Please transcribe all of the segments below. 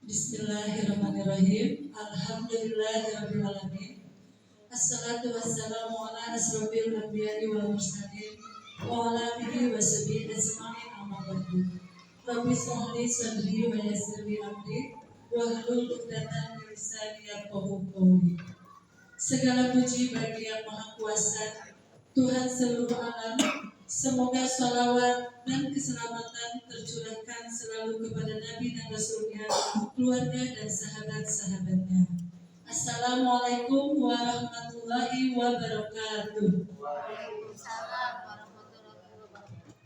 Bismillahirrahmanirrahim. Alhamdulillahirabbil alamin. Assalatu wassalamu ala asrofil anbiya'i wal mursalin wa ala alihi wa sahbihi ajma'in amma ba'du. Rabbi shrah li sadri wa yassir li amri wahlul 'uqdatam min lisani yafqahu qawli. Segala puji bagi Yang Maha Kuasa, Tuhan seluruh alam. Semoga sholawat dan keselamatan tercurahkan selalu kepada Nabi dan Rasulnya, keluarga dan sahabat-sahabatnya. Assalamualaikum warahmatullahi wabarakatuh. Waalaikumsalam warahmatullahi wabarakatuh.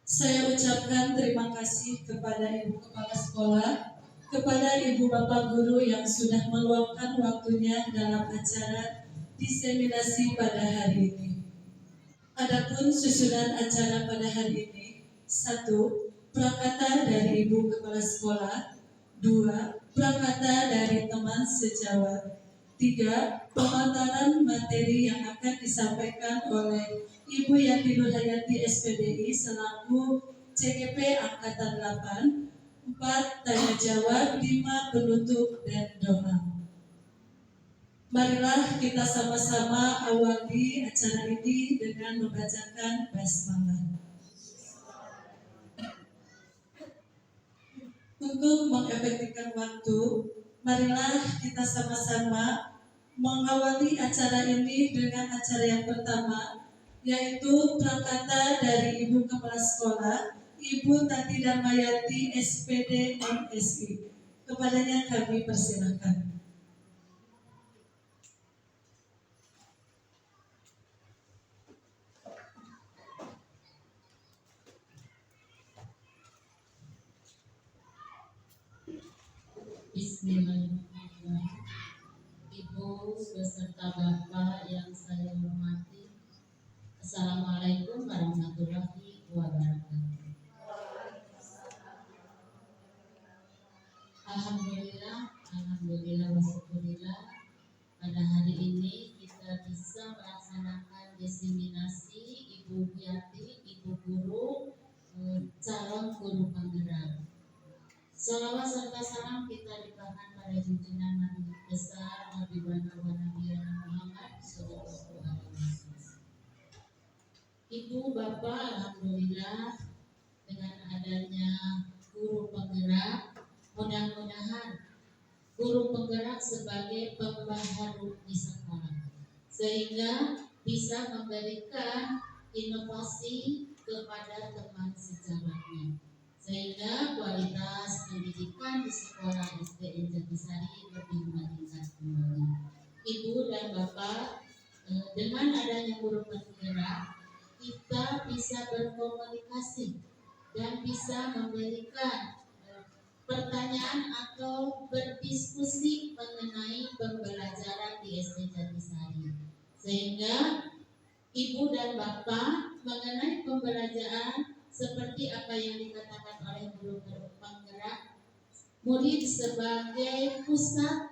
Saya ucapkan terima kasih kepada Ibu Kepala Sekolah, kepada Ibu Bapak Guru yang sudah meluangkan waktunya dalam acara diseminasi pada hari ini. Adapun susunan acara pada hari ini: 1. Prakata dari Ibu Kepala Sekolah. 2. Prakata dari teman sejawat. 3. Pemaparan materi yang akan disampaikan oleh Ibu Yati Nurhayati SPDI selaku CGP Angkatan 8. 4. Tanya jawab. 5. Penutup dan doa. Marilah kita sama-sama awali acara ini dengan membacakan basmalah. Untuk mengefektifkan waktu, marilah kita sama-sama mengawali acara ini dengan acara yang pertama, yaitu prakata dari Ibu Kepala Sekolah, Ibu Tati Darmayati SPD MSI. Kepadanya kami persilakan. Bismillahirrahmanirrahim. Ibu beserta Bapak yang saya hormati, Assalamualaikum warahmatullahi wabarakatuh. Alhamdulillah wa syukurillah, pada hari ini kita bisa melaksanakan diseminasi Ibu Yati, Ibu Guru, calon guru penggerak. Salawat serta salam kita limpahkan pada junjungan Nabi besar Nabi Muhammad Sallallahu Alaihi Wasallam. Ibu Bapak, alhamdulillah dengan adanya guru penggerak, mudah-mudahan guru penggerak sebagai pembaharu di sekolah, sehingga bisa memberikan inovasi kepada teman sejawatnya, sehingga kualitas pendidikan di sekolah SDN Jatisari lebih meningkat kembali. Ibu dan Bapak, dengan adanya guru penggerak, kita bisa berkomunikasi dan bisa memberikan pertanyaan atau berdiskusi mengenai pembelajaran di SD Jatisari, sehingga Ibu dan Bapak mengenai pembelajaran seperti apa yang dikatakan oleh guru penggerak, murid sebagai pusat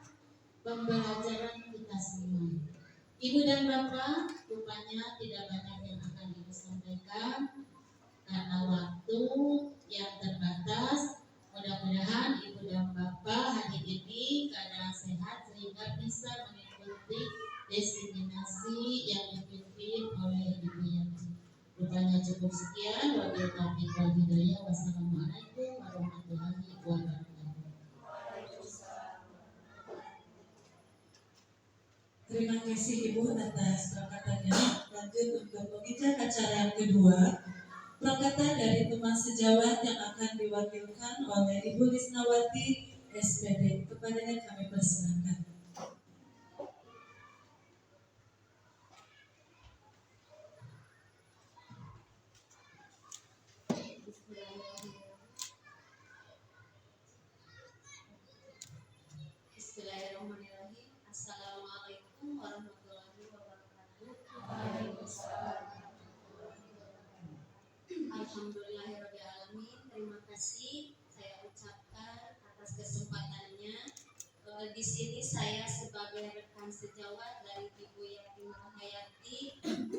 pembelajaran kita semua. Ibu dan Bapak, rupanya tidak banyak yang akan Ibu sampaikan karena waktu yang terbatas. Mudah-mudahan Ibu dan Bapak hari ini keadaan sehat sehingga bisa mengikuti diseminasi yang dipimpin oleh Ibu Yati. Rupanya cukup sekian. Wabillahi taufiq wal hidayah. Wassalamualaikum warahmatullahi wabarakatuh. Terima kasih Ibu atas perkataannya. Lanjut untuk mengijak acara yang kedua, prakata dari teman sejawat yang akan diwakilkan oleh Ibu Lisnawati SPD. Kepadanya kami persilakan. Bismillahirrahmanirrahim. Assalamualaikum warahmatullahi wabarakatuh. Alhamdulillahirrahmanirrahim. Terima kasih saya ucapkan atas kesempatannya. Di sini saya sebagai rekan sejawat dari Ibu Yati Nurhayati,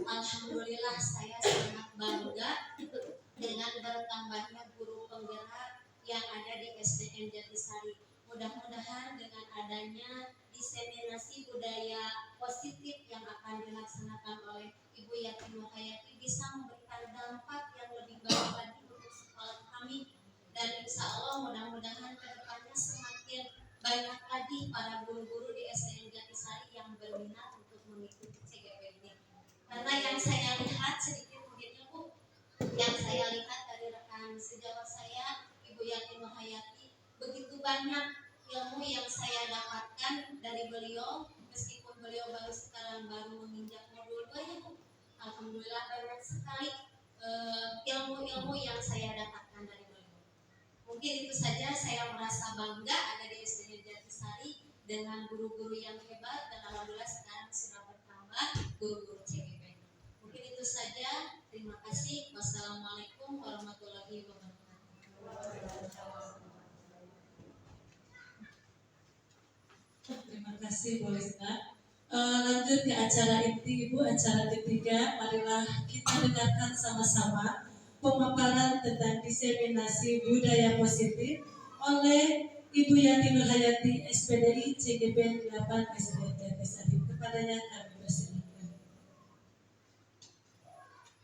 alhamdulillah saya sangat bangga dengan bertambahnya guru penggerak yang ada di SDN SDN Jatisari. Mudah-mudahan dengan adanya diseminasi budaya positif yang akan dilaksanakan oleh Ibu Yati Nur Hayati bisa memberikan dampak yang lebih baik lagi untuk sekolah kami, dan insya Allah mudah-mudahan kedepannya semakin banyak lagi para guru-guru di SDN Jatisari yang berminat untuk mengikuti CGP ini. Karena yang saya lihat sedikit mungkinnya Bu, yang saya lihat dari rekan sejawat saya Ibu Yati Nur Hayati, begitu banyak ilmu yang saya dapatkan dari beliau, meskipun beliau baru menginjak modul 2 ya Bu. Alhamdulillah banyak sekali ilmu-ilmu yang saya dapatkan dari beliau. Mungkin itu saja, saya merasa bangga ada di SDN Jatisari dengan guru-guru yang hebat, dan alhamdulillah sekarang sudah bertambah guru-guru CGP. Mungkin itu saja. Terima kasih. Wassalamualaikum warahmatullahi wabarakatuh. Terima kasih Bu Lisna. Lanjut ke acara inti Ibu, acara ketiga. Marilah kita dengarkan sama-sama pemaparan tentang diseminasi budaya positif oleh Ibu Yati Nur Hayati, SPDI CGP 8 SDN Jatisari. Kepadanya kami persilakan.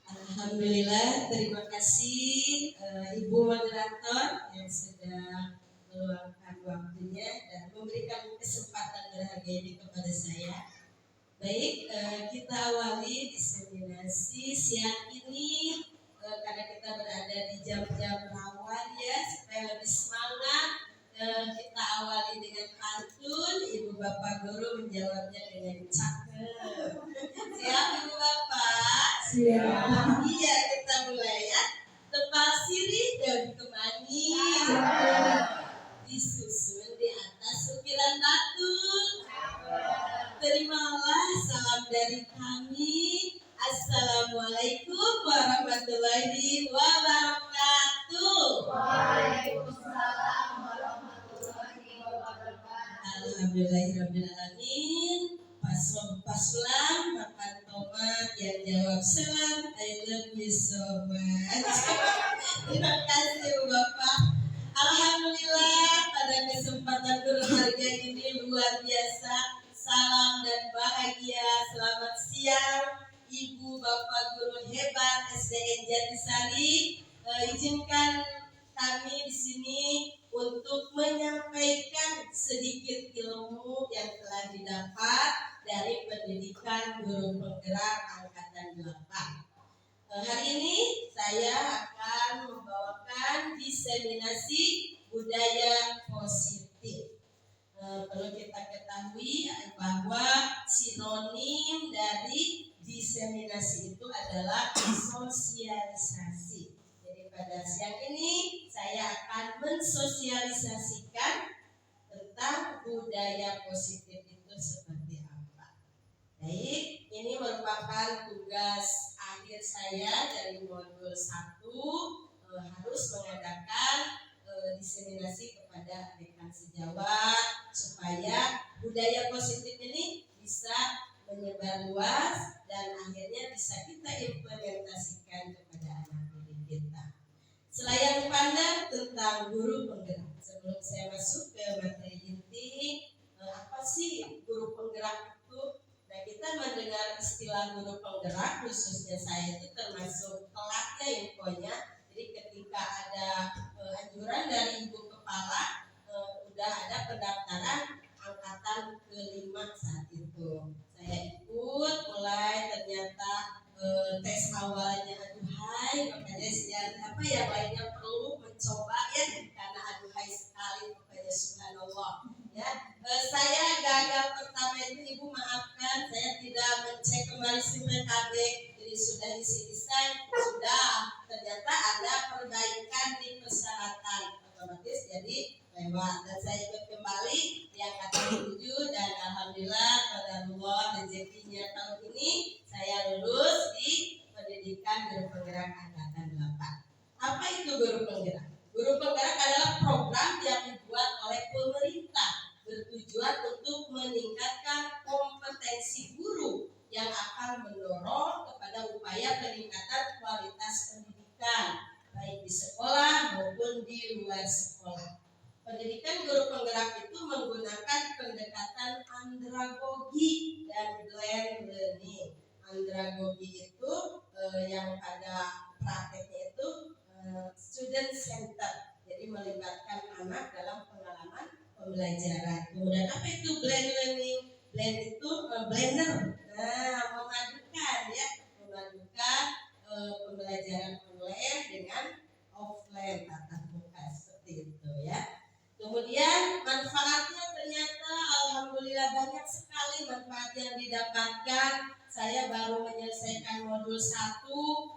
Alhamdulillah, terima kasih Ibu Moderator yang sudah meluangkan waktunya dan memberikan kesempatan berharga ini kepada saya. Baik, kita awali diseminasi siang ini karena kita berada di jam-jam rawan ya, supaya lebih semangat. Kita awali dengan pantun, Ibu Bapak Guru menjawabnya dengan cakep. Siap Ibu Bapak? Siap. Iya, kita mulai ya. Tepal sirih dan temani, disusun di atas ukiran batu. Terimalah salam dari kami. Assalamualaikum warahmatullahi wabarakatuh. Waalaikumsalam warahmatullahi wabarakatuh. Alhamdulillahirrahmanirrahim. Paslon makan tomat, yang jawab selam, I love you so much. Terima kasih Bapak. Alhamdulillah pada kesempatan berharga ini luar biasa. Salam dan bahagia. Selamat siang Ibu Bapak Guru hebat SDN Jatisari. Izinkan kami di sini untuk menyampaikan sedikit ilmu yang telah didapat dari pendidikan guru penggerak angkatan 8. Hari ini saya akan membawakan diseminasi budaya positif. Perlu kita ketahui bahwa sinonim dari diseminasi itu adalah sosialisasi. Jadi pada siang ini saya akan mensosialisasikan tentang budaya positif itu seperti apa. Baik, ini merupakan tugas akhir saya dari modul 1, harus mengadakan diseminasi kepada rekan sejawat supaya budaya positif ini bisa menyebar luas dan akhirnya bisa kita implementasikan kepada anak didik kita. Selayang pandang tentang guru penggerak. Sebelum saya masuk ke materi inti, apa sih guru penggerak itu? Nah, kita mendengar istilah guru penggerak, khususnya saya itu termasuk telatnya infonya. Jadi ketika ada anjuran dari Ibu Kepala, udah ada pendaftaran angkatan ke-5 saat itu. Saya ikut, mulai ternyata tes awalnya aduhai, makanya yang lainnya perlu mencoba ya, karena aduhai sekali makanya subhanallah ya. Saya gagal pertama itu Ibu maafkan, saya tidak mencek kembali SIM PKB, jadi sudah isi desain, sudah ternyata ada perbaikan di persyaratan, otomatis jadi lewat, dan saya ikut kembali di angkatan 7 dan alhamdulillah pada Allah rezekinya tahun ini saya lulus di pendidikan guru penggerak angkatan 8. Apa itu guru penggerak? Guru penggerak adalah program yang dibuat oleh pemerintah bertujuan untuk meningkatkan kompetensi guru yang akan mendorong kepada upaya peningkatan kualitas pendidikan baik di sekolah maupun di luar sekolah. Pendidikan guru penggerak itu menggunakan pendekatan andragogi dan blend learning. Andragogi itu yang pada prakteknya itu student center, jadi melibatkan anak dalam pengalaman pembelajaran. Kemudian apa itu blend learning? Blend itu blender, memadukan ya, memadukan pembelajaran online dengan offline tatap muka seperti itu ya. Kemudian manfaatnya ternyata alhamdulillah banyak sekali manfaat yang didapatkan. Saya baru menyelesaikan modul 1,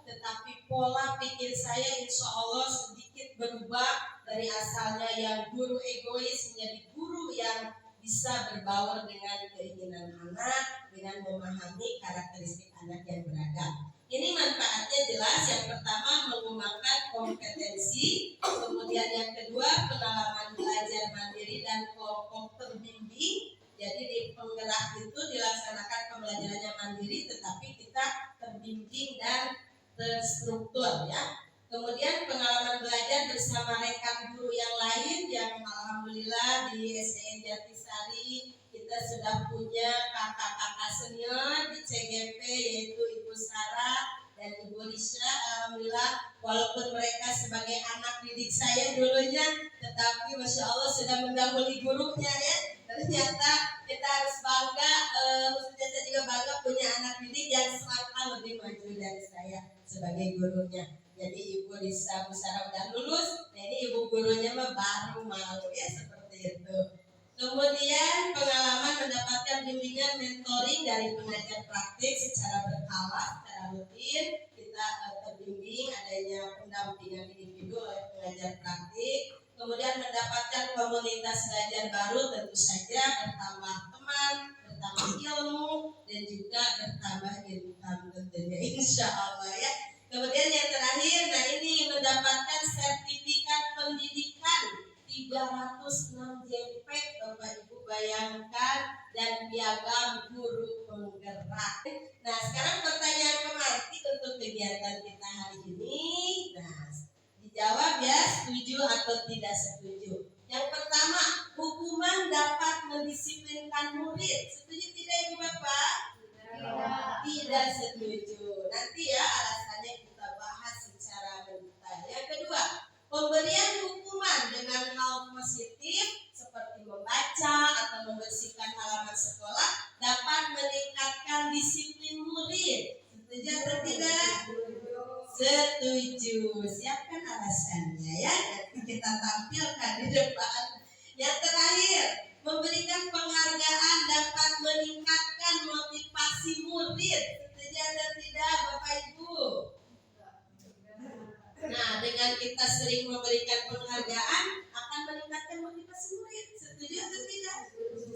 tetapi pola pikir saya insya Allah sedikit berubah dari asalnya yang guru egois menjadi guru yang bisa berbaur dengan keinginan anak, dengan memahami karakteristik anak yang beragam. Ini manfaatnya jelas. Yang pertama mengembangkan kompetensi, kemudian yang kedua pengalaman belajar mandiri dan kelompok terbimbing. Jadi di penggerak itu dilaksanakan pembelajarannya mandiri, tetapi kita terbimbing dan terstruktur ya. Kemudian pengalaman belajar bersama rekan guru yang lain, yang alhamdulillah di SDN Jatisari kita sudah punya kakak-kakak senior di CGP, yaitu Ibu Sarah dan Ibu Risha. Alhamdulillah walaupun mereka sebagai anak didik saya dulunya, tetapi Masya Allah sudah mendahului gurunya ya. Ternyata kita harus bangga, khususnya saya juga bangga punya anak didik yang selangkah lebih maju dari saya sebagai gurunya. Jadi Ibu Risha, Bu Sarah udah lulus, nah ini ibu gurunya mah baru mau ya, seperti itu. Kemudian pengalaman mendapatkan bimbingan mentoring dari pengajar praktik secara berkala, secara rutin. Kita terbimbing adanya pendampingan individu oleh pengajar praktik. Kemudian mendapatkan komunitas belajar baru, tentu saja bertambah teman, bertambah ilmu, dan juga bertambah income tentunya insya Allah ya. Kemudian yang terakhir, nah ini mendapatkan sertifikat pendidikan 306 JPEG, Bapak Ibu bayangkan, dan piagam guru penggerak. Nah sekarang pertanyaan pemantik untuk kegiatan kita hari ini. Nah dijawab ya, setuju atau tidak setuju. Yang pertama, hukuman dapat mendisiplinkan murid. Setuju tidak Ibu Bapak? Tidak setuju. Nanti ya alasannya kita bahas secara mendetail. Yang kedua, pemberian hukuman dengan hal positif seperti membaca atau membersihkan halaman sekolah dapat meningkatkan disiplin murid. Setuju atau tidak? Setuju. Siapkan alasannya ya. Nanti kita tampilkan di depan. Yang terakhir, memberikan penghargaan dapat meningkatkan motivasi murid. Setuju atau tidak Bapak Ibu? Nah, dengan kita sering memberikan penghargaan akan meningkatkan motivasi murid. Setuju atau tidak?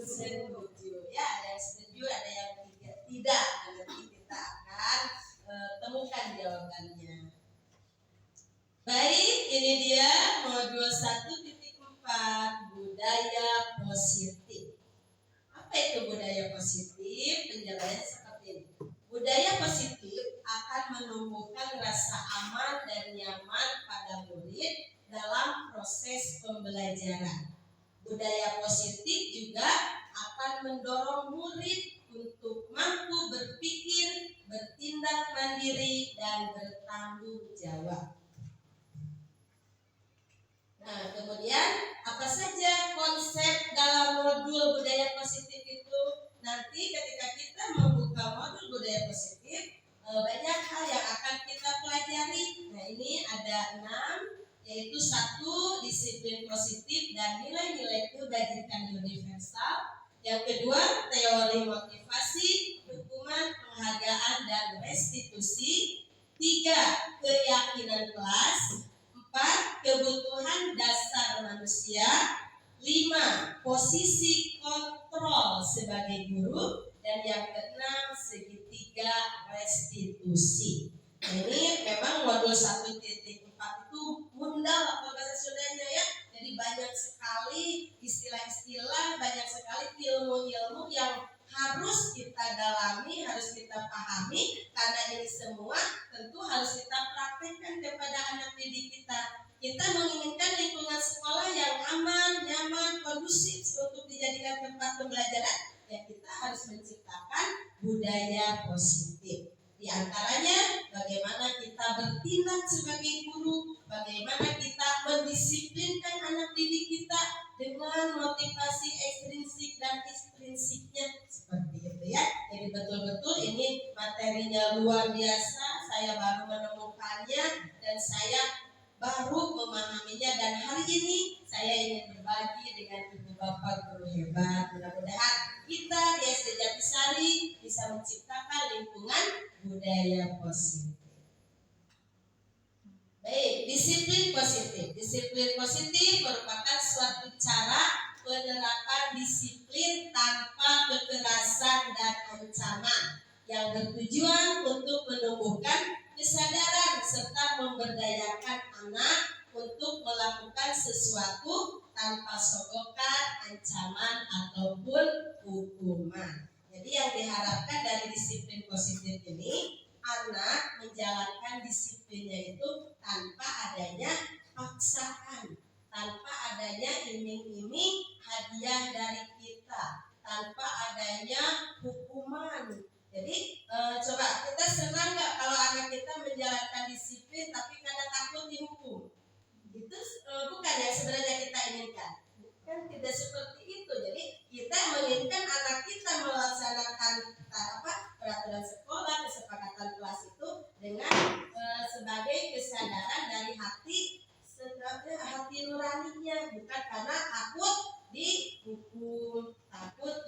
Setuju. Ya, ada yang setuju, ada yang tidak. Nanti kita akan temukan jawabannya. Baik, ini dia modul 1.4 budaya positif. Apa itu budaya positif? Penjelasannya seperti ini. Budaya positif akan menumbuhkan rasa aman dan nyaman pada murid dalam proses pembelajaran. Budaya positif juga akan mendorong murid untuk mampu berpikir, bertindak mandiri, dan bertanggung jawab. Nah, kemudian apa saja konsep dalam modul budaya positif itu? Nanti ketika kita membuka modul budaya positif, banyak hal yang akan kita pelajari. Nah, ini ada 6, yaitu 1, disiplin positif dan nilai-nilai kebajikan universal. Yang kedua, teori motivasi, hukuman, penghargaan, dan restitusi. 3, keyakinan kelas. 4, kebutuhan dasar manusia. 5, posisi kontrol sebagai guru. Dan yang ke-6, segitiga restitusi. Ini memang modul 1.4 itu mundal apa bahasa Sundanya ya. Jadi banyak sekali istilah-istilah, banyak sekali ilmu-ilmu yang harus kita dalami, harus kita pahami. Karena ini semua tentu harus kita praktekkan kepada anak didik kita. Kita menginginkan lingkungan sekolah yang aman, pembelajaran, ya kita harus menciptakan budaya positif. Di antaranya bagaimana kita bertindak sebagai guru, bagaimana kita mendisiplinkan anak didik kita dengan motivasi ekstrinsik dan ekstrinsiknya seperti itu ya. Jadi betul-betul ini materinya luar biasa, saya baru menemukannya dan saya baru memahaminya, dan hari ini saya ingin berbagi dengan ibu bapak guru hebat. Mudah-mudahan kita di SD Jatisari bisa menciptakan lingkungan budaya positif. Baik, disiplin positif. Disiplin positif merupakan suatu cara penerapan disiplin tanpa kekerasan dan ancaman yang bertujuan untuk menumbuhkan kesadaran serta memberdayakan anak untuk melakukan sesuatu tanpa sogokan, ancaman ataupun hukuman. Jadi yang diharapkan dari disiplin positif ini, anak menjalankan disiplinnya itu tanpa adanya paksaan, tanpa adanya iming-iming hadiah dari kita, tanpa adanya hukuman. Jadi coba kita senang nggak kalau anak kita menjalankan disiplin tapi karena takut dihukum? Itu bukan yang sebenarnya kita inginkan. Kan tidak seperti itu. Jadi kita menginginkan anak kita melaksanakan peraturan sekolah, kesepakatan kelas itu dengan sebagai kesadaran dari hati nuraninya, bukan karena takut dihukum, takut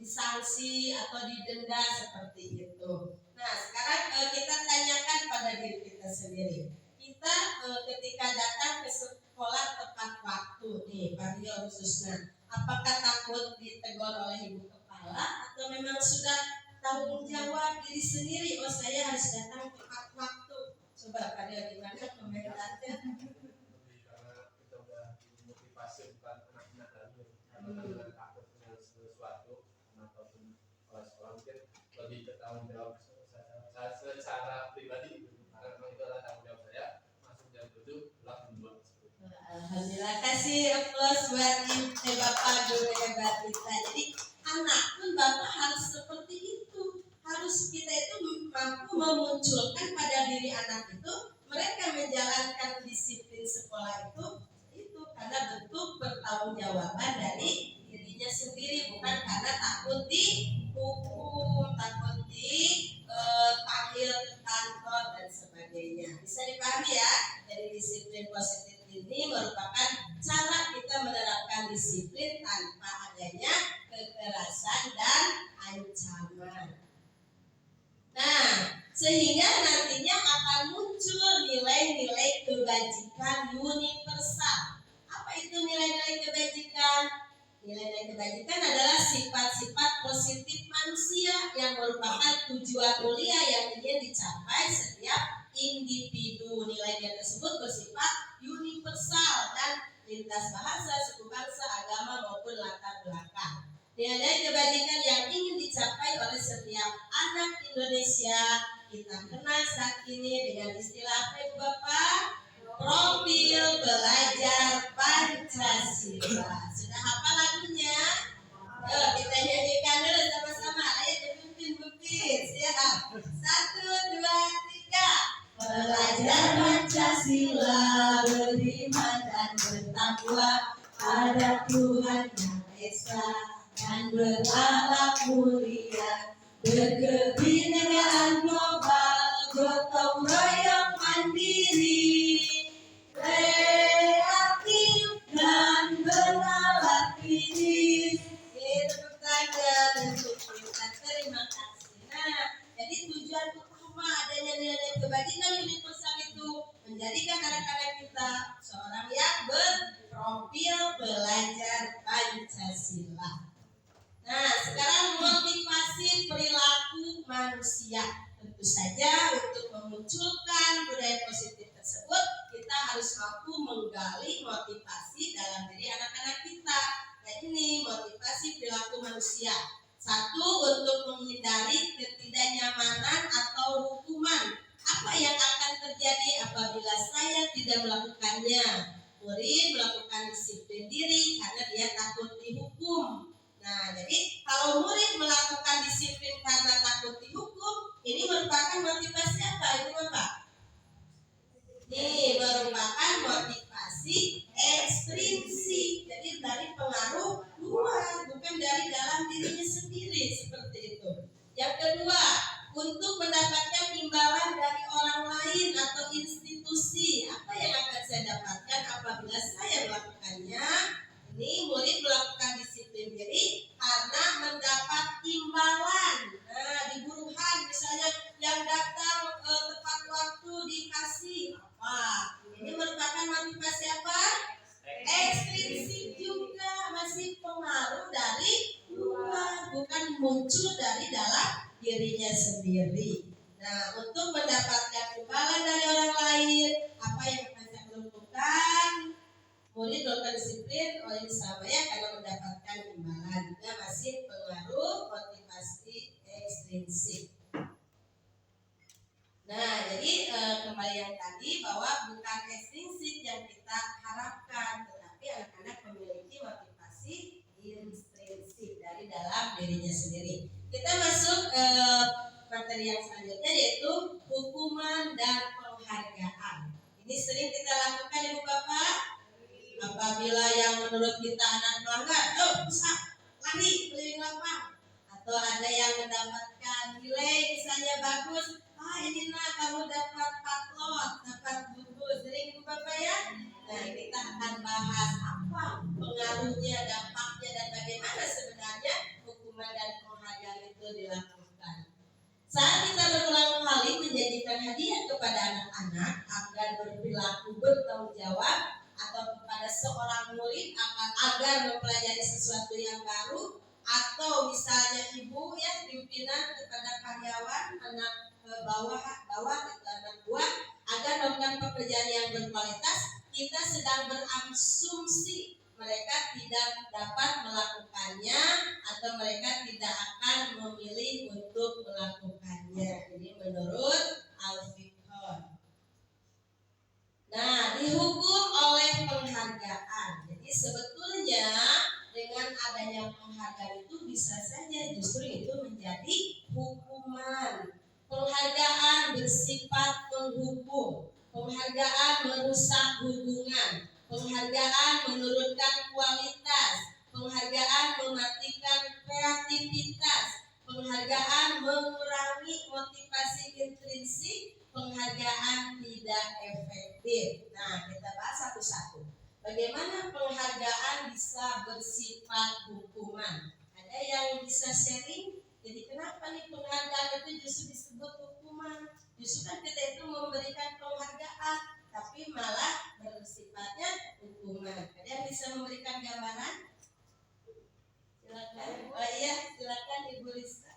disanksi atau didenda seperti itu. Nah, sekarang kita tanyakan pada diri kita sendiri. Kita ketika datang ke sekolah tepat waktu nih, Pak Rio khususnya, apakah takut ditegur oleh ibu kepala atau memang sudah tanggung jawab diri sendiri? Oh, saya harus datang tepat waktu. Coba Pak Rio gimana komentarnya? Karena kita udah dimotivasi bukan anak-anak lagi, karena takut dengan sesuatu ataupun sekolah mungkin lebih bertanggung jawab secara pribadi, karena memang itu adalah tanggung jawab saya. Masuk jam 7 pulang jam 2. Alhamdulillah, kasih aplaus buat Bapak guru hebat kita. Jadi anak pun Bapak harus seperti itu. Harus kita itu mampu memunculkan pada diri anak itu, mereka menjalankan disiplin sekolah itu karena bentuk pertanggungjawaban dari dirinya sendiri, bukan karena takut dihukum, takut dipanggil ke kantor dan sebagainya. Bisa dipahami ya? Jadi disiplin positif ini merupakan cara kita menerapkan disiplin tanpa adanya kekerasan dan ancaman. Nah, sehingga nantinya akan muncul nilai-nilai kebajikan universal. Apa itu nilai-nilai kebajikan? Nilai-nilai kebajikan adalah sifat-sifat positif manusia yang merupakan tujuan mulia yang ingin dicapai setiap individu. Nilai-nilai tersebut bersifat universal dan lintas bahasa, suku bangsa, agama maupun latar belakang. Nilai kebajikan yang ingin dicapai oleh setiap anak Indonesia kita kenal saat ini dengan istilah apa Ibu Bapak? Profil belajar Pancasila. Sudah hafal lagunya? Yuk kita nyanyikan dulu sama-sama. Ayo dipimpin-pimpin. Siap. 1, 2, 3. Belajar Pancasila, beriman dan bertakwa pada Tuhan Yang Esa dan berakhlak mulia, berkebinekaan global, gotong royong mandiri, kreatif dan bernalar kritis. Tepuk tangan untuk kita. Terima kasih. Nah, jadi tujuan utama adanya nilai kebajikan universal itu menjadikan anak-anak kita seorang yang berprofil belajar Pancasila. Nah, sekarang motivasi perilaku manusia. Tentu saja untuk memunculkan budaya positif tersebut, kita harus mampu menggali motivasi dalam diri anak-anak kita. Nah, ini motivasi perilaku manusia. 1, untuk menghindari ketidaknyamanan atau hukuman. Apa yang akan terjadi apabila saya tidak melakukannya? murid melakukan disiplin diri karena dia takut dihukum. Nah, jadi kalau murid melakukan disiplin karena takut dihukum, ini merupakan motivasi apa? Ini Bapak? Ini merupakan motivasi ekstrinsik. Jadi dari pengaruh luar, bukan dari dalam dirinya sendiri, seperti itu. Yang kedua, untuk mendapatkan imbalan dari orang lain atau institusi. Apa yang akan saya dapatkan apabila saya melakukannya? Ini murid melakukan disiplin diri karena mendapat imbalan. Nah, di buruhan misalnya yang datang tepat waktu dikasih apa? Ini merupakan motivasi apa? Ekstrinsik juga, masih pengaruh dari luar, bukan muncul dari dalam dirinya sendiri. Nah, untuk mendapatkan imbalan dari orang lain, apa yang akan saya lakukan? Murid melakukan disiplin oleh sama ya karena mendapatkan imbalan, juga masih pengaruh motivasi ekstrinsik. Nah, jadi kembali yang tadi bahwa bukan ekstrinsik yang kita harapkan, tetapi anak-anak memiliki motivasi intrinsik dari dalam dirinya sendiri. Kita masuk ke materi yang selanjutnya yaitu hukuman dan penghargaan. Ini sering kita lakukan Ibu Bapak. Apabila yang menurut kita anak melanggar, bisa lari keliling lapang. Atau ada yang mendapatkan nilai misalnya bagus, ini nak kamu dapat patlot, dapat buku, sering Ibu Bapak ya. Nah, kita akan bahas apa pengaruhnya, dampaknya, dan bagaimana sebenarnya hukuman dan penghargaan itu dilakukan. Saat kita berulang kali menjanjikan hadiah kepada anak-anak agar berperilaku bertanggung jawab, atau kepada seorang murid agar mempelajari sesuatu yang baru, atau misalnya ibu ya pimpinan kepada karyawan anak bawah itu anak buah agar melakukan pekerjaan yang berkualitas, kita sedang berasumsi mereka tidak dapat melakukannya atau mereka tidak akan memilih untuk melakukannya. Ini menurut Al-Fiqh. Nah, dihukum oleh penghargaan. Jadi sebetulnya dengan adanya penghargaan itu bisa saja justru itu menjadi hukuman. Penghargaan bersifat menghukum, penghargaan merusak hubungan, penghargaan menurunkan kualitas, penghargaan mematikan kreativitas, penghargaan mengurangi motivasi intrinsik, penghargaan tidak efektif. Nah, kita bahas satu-satu. Bagaimana penghargaan bisa bersifat hukuman? Ada yang bisa sharing? Jadi kenapa nih penghargaan itu justru disebut hukuman? Justru kan kita itu memberikan penghargaan, tapi malah bersifatnya hukuman. Ada yang bisa memberikan gambaran? Silakan. Oh iya, silakan Ibu Lisa.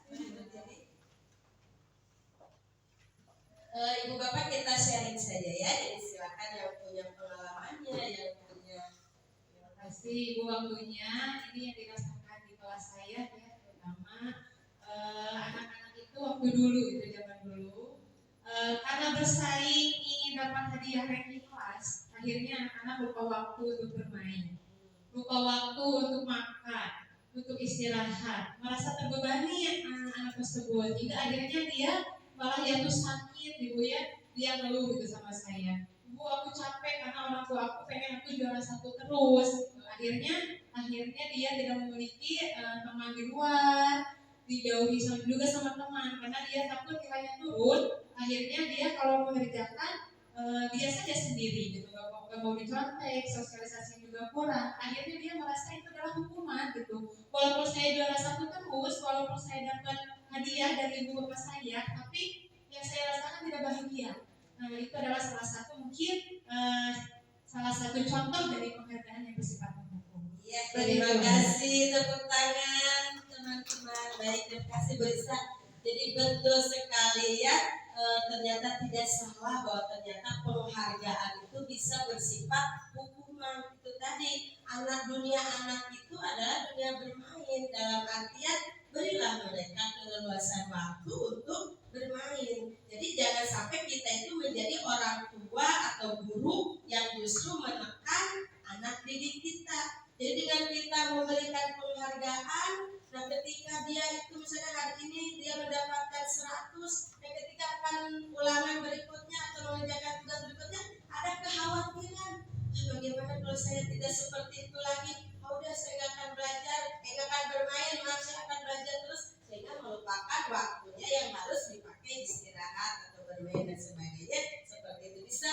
Ibu Bapak kita sharing saja ya. Jadi silakan yang punya pengalamannya, yang punya. Terima kasih Ibu waktunya. Ini yang dirasakan di kelas saya ya, terutama anak-anak itu waktu dulu itu zaman dulu karena bersaing ingin dapat hadiah ranking kelas, akhirnya anak-anak lupa waktu untuk bermain, lupa waktu untuk makan, untuk istirahat, merasa terbebani anak-anak tersebut, hingga akhirnya dia malah jatuh sakit, Ibu ya. Dia ngeluh gitu sama saya, Ibu aku capek karena orang tua aku pengen aku juara satu terus. Akhirnya dia tidak memiliki teman di luar, dijauhi juga sama teman karena dia takut nilainya turun. Akhirnya dia kalau mengerjakan dia saja sendiri gitu, gak mau dicontek, sosialisasi juga kurang. Akhirnya dia merasa itu adalah hukuman gitu. Walaupun saya juara satu terus, walaupun saya dapat hadiah dari ibu bapak saya, tapi yang saya rasakan tidak bahagia. Nah, itu adalah salah satu mungkin salah satu contoh dari penghargaan yang bersifat menghukum. Iya, terima kasih, tepuk tangan teman-teman. Baik, terima kasih Bu Lisa. Jadi betul sekali ya, ternyata tidak salah bahwa ternyata penghargaan itu bisa bersifat hukuman. Itu tadi, dunia anak itu adalah dunia bermain, dalam artian berilah mereka keleluasan waktu untuk bermain. Jadi jangan sampai kita itu menjadi orang tua atau guru yang justru menekan dengan kita memberikan penghargaan, nah ketika dia itu misalnya hari ini dia mendapatkan 100, dan ketika akan ulangan berikutnya atau mengerjakan tugas berikutnya ada kekhawatiran, bagaimana kalau saya tidak seperti itu lagi, udah saya nggak akan belajar, nggak akan bermain, malah saya akan belajar terus, sehingga melupakan waktunya yang harus dipakai istirahat atau bermain dan sebagainya. Seperti itu bisa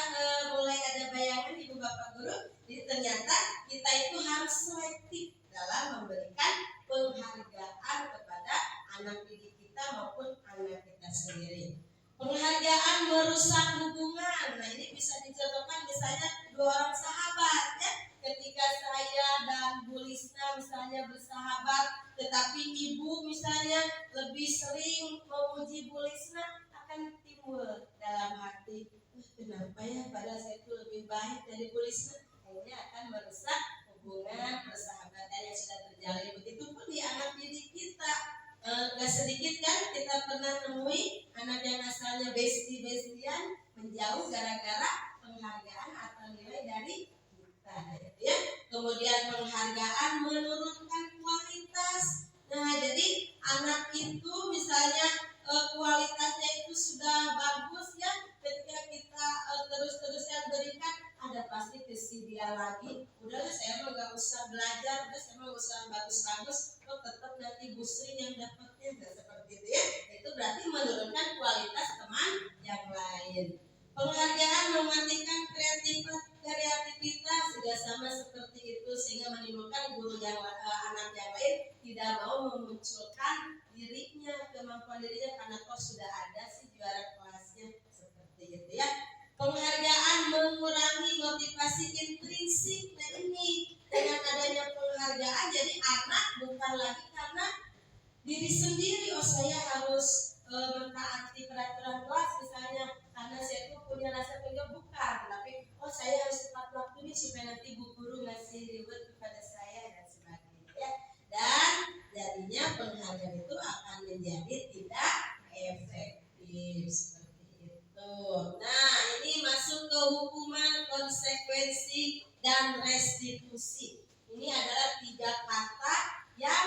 mulai ada bayangan ibu bapak guru. Jadi ternyata kita itu harus selektif dalam memberikan penghargaan kepada anak didik kita maupun anak kita sendiri. Penghargaan merusak hubungan. Nah ini bisa dicontohkan misalnya dua orang sahabat ya. Ketika saya dan Bu Lisna misalnya bersahabat, tetapi ibu misalnya lebih sering memuji Bu Lisna, akan timbul dalam hati, kenapa ya padahal saya itu lebih baik dari Bu Lisna. Akhirnya akan merusak hubungan persahabatan yang sudah terjalin. Begitupun di anak didik kita. Gak sedikit kan kita pernah nemui anak yang asalnya bestie-bestian menjauh gara-gara penghargaan atau nilai dari kita ya. Kemudian penghargaan menurunkan kualitas. Nah jadi anak itu misalnya kualitasnya itu sudah bagus ya, ketika kita terus-terusan berikan, ada pasti visi dia lagi, udahlah saya mah gak usah belajar, udah saya mah gak usah bagus-bagus, kok tetap nanti Bu Sri yang dapatnya. Nah seperti itu ya, itu berarti menurunkan kualitas teman yang lain. Penghargaan mematikan kreativitas juga sama seperti itu, sehingga menimbulkan guru yang anak yang lain tidak mau memunculkan dirinya, kemampuan dirinya, karena kok sudah ada sih juara kelasnya, seperti itu ya. Penghargaan mengurangi motivasi intrinsik. Nah ini dengan adanya penghargaan jadi anak bukan lagi karena diri sendiri, oh saya harus mentaati peraturan kelas misalnya karena saya itu punya rasa tanggung, bukan, tapi oh saya harus tepat waktu nih supaya nanti bu guru ngasih reward kepada saya dan sebagainya ya. Dan jadinya penghargaan itu akan menjadi tidak efektif seperti itu. Nah ini masuk ke hukuman, konsekuensi, dan restitusi. Ini adalah 3 kata yang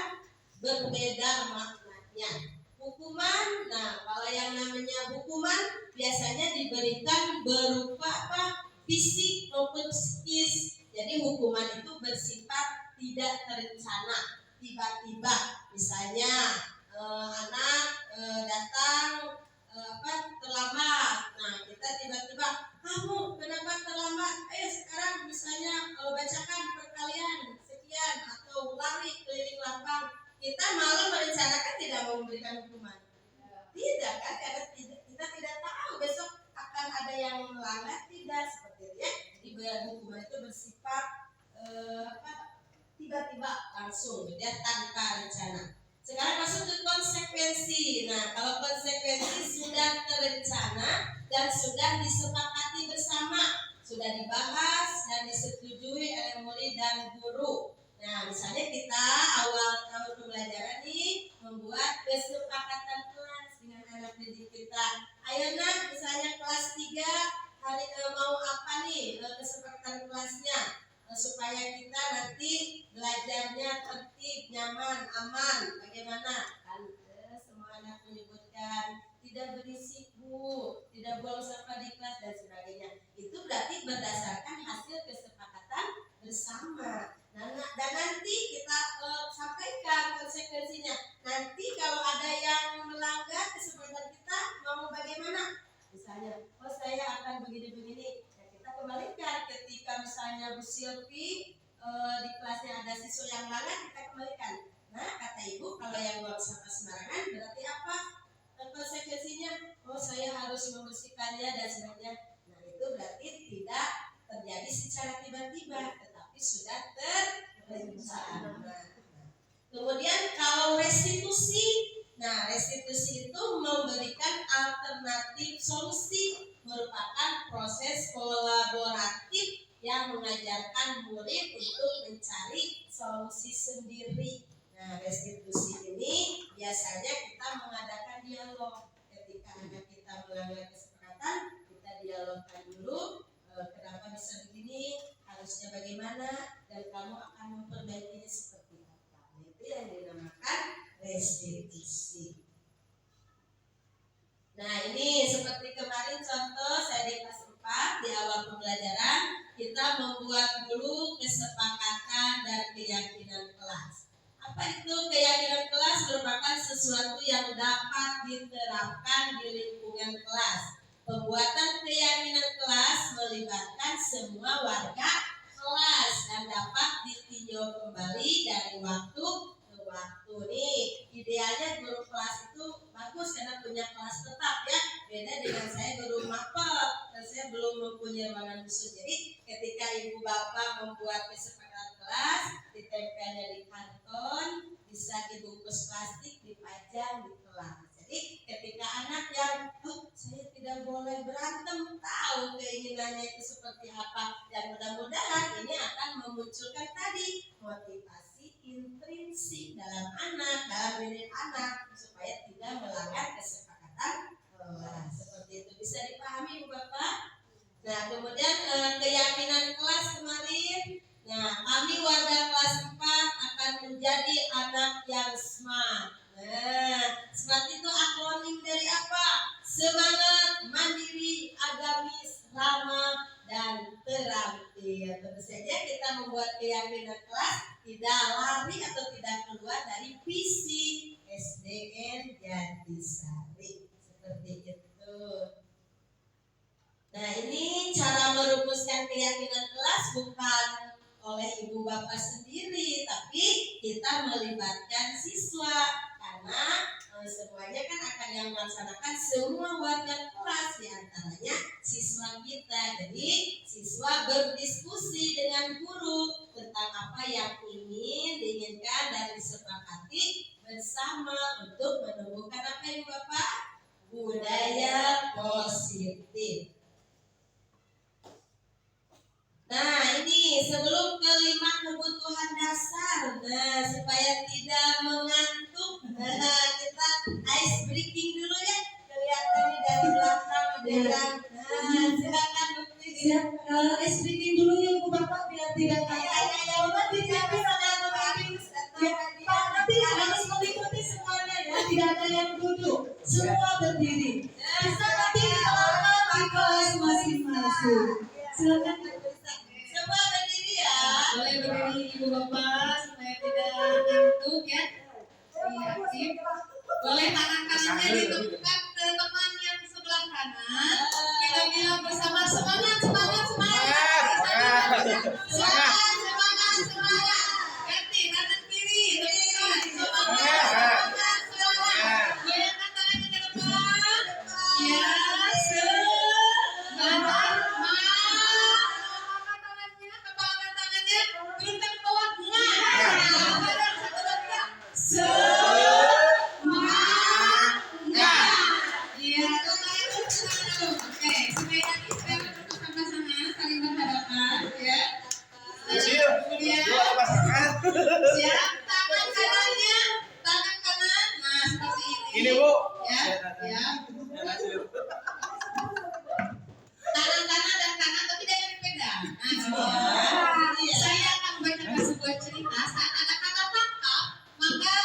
berbeda maknanya. Hukuman, nah kalau yang namanya hukuman biasanya diberikan berupa apa? Fisik maupun psikis. Jadi hukuman itu bersifat tidak terencana, tiba-tiba. Misalnya anak datang terlambat. Nah kita tiba-tiba, kamu kenapa terlambat? Ayo sekarang misalnya bacakan perkalian sekian atau lari keliling lapang. Kita malah merencanakan tidak mau memberikan hukuman. Tidak kan, karena kita tidak tahu besok akan ada yang melanggar, tidak seperti itu ya. Jadi hukuman itu bersifat tiba-tiba langsung ya, tanpa rencana. Sekarang masuk ke konsekuensi. Nah kalau konsekuensi sudah terencana dan sudah disepakati bersama, sudah dibahas dan disetujui oleh murid dan guru. Nah misalnya kita awal tahun pembelajaran nih membuat kesepakatan kelas dengan anak didik kita. Ayo nak, misalnya kelas 3 hari mau apa nih kesepakatan kelasnya, supaya kita nanti belajarnya tertib, nyaman, aman. Bagaimana? Kan semua anak menyebutkan tidak berisik bu, tidak buang sampah di kelas dan sebagainya. Itu berarti berdasarkan hasil kesepakatan bersama. Dan nanti kita sampaikan konsekuensinya. Nanti kalau ada yang melanggar kesepakatan kita, mau bagaimana? Misalnya, oh saya akan begini-begini. Ya, kita kembalikan ketika misalnya Bu Silvi di kelasnya ada siswa yang melanggar, kita kembalikan. Nah kata ibu, kalau yang buang sampah sembarangan berarti apa? Konsekuensinya, oh saya harus membersihkannya dan sebagainya. Nah itu berarti tidak terjadi secara tiba-tiba, tetapi sudah terencana. Kemudian kalau restitusi, nah restitusi itu memberikan alternatif solusi, merupakan proses kolaboratif yang mengajarkan murid untuk mencari solusi sendiri. Nah restitusi ini biasanya kita mengadakan dialog. Ketika anak kita melanggar kesepakatan, kita dialogkan dulu, kenapa bisa begini, harusnya bagaimana, dan kamu akan memperbaiki pembelajaran, kita membuat dulu kesepakatan dan keyakinan kelas. Apa itu keyakinan kelas? Merupakan sesuatu yang dapat diterapkan di lingkungan kelas. Pembuatan keyakinan kelas melibatkan semua warga kelas dan dapat ditinjau kembali dari waktu ke waktu. Nih, idealnya guru kelas itu bagus karena punya kelas tetap ya. Beda dengan saya guru mapel dan saya belum mempunyai ruangan khusus. Jadi ketika ibu bapak membuat kesepakatan kelas, ditempelnya di kanton, bisa dibungkus plastik, dipajang di kelas. Jadi ketika anak yang saya tidak boleh berantem, tahu keinginannya itu seperti apa, dan mudah-mudahan ini akan memunculkan tadi motivasi intrinsik dalam anak, dalam diri anak, supaya tidak melanggar kesepakatan kelas. Seperti itu bisa dipahami Bu Bapak. Nah kemudian keyakinan kelas kemarin, nah kami warga kelas 4 akan menjadi anak yang smart. Nah smart itu akronim dari apa? Semangat, mandiri, agamis, ramah, dan terampil. Tentu saja kita membuat keyakinan kelas tidak lari atau tidak keluar dari visi SDN Jatisari. Seperti itu. Nah ini cara merumuskan keyakinan kelas bukan oleh ibu bapak sendiri, tapi kita melibatkan siswa karena semuanya kan akan yang melaksanakan semua warga kelas, diantaranya siswa kita. Jadi siswa berdiskusi dengan guru tentang apa yang diinginkan dan disepakati bersama untuk menumbuhkan apa yang Bapak? Budaya positif. Nah ini sebelum kelima kebutuhan dasar, nah supaya tidak mengantuk, kita ice breaking dulu ya. Kelihatan nih dari belakang adegan. Nah silakan Bukti. Siap, ice breaking dulu ya Bu Bapak biar tidak kayak Bapak tidak bisa nanti harus mengikuti semuanya ya, tidak ada yang duduk, semua berdiri. Bisa nanti dilakukan di kelas masing-masing. Silakan. Semua berdiri ya. Boleh berdiri ibu bapak supaya tidak ngantuk ya. Aktif. Boleh tangan kanannya ditumpukan ke teman yang sebelah kanan. Kita bilang bersama semangat, semangat, semangat. Semangat, semangat, semangat. Ganti tangan kiri. Semangat, semangat, semangat. Goyangkan tangannya ke depan. Ya, semangat. Kepalkan tangannya, turunkan ke bawah. Siap, tangan kanannya, tangan kanan, nah seperti ini. Ini Bu. Ya, ya. Tangan kanan dan kanan tapi jangan dipegang. Nah, sebentar. Saya akan membacakan sebuah cerita. Saat ada kata tangkap, maka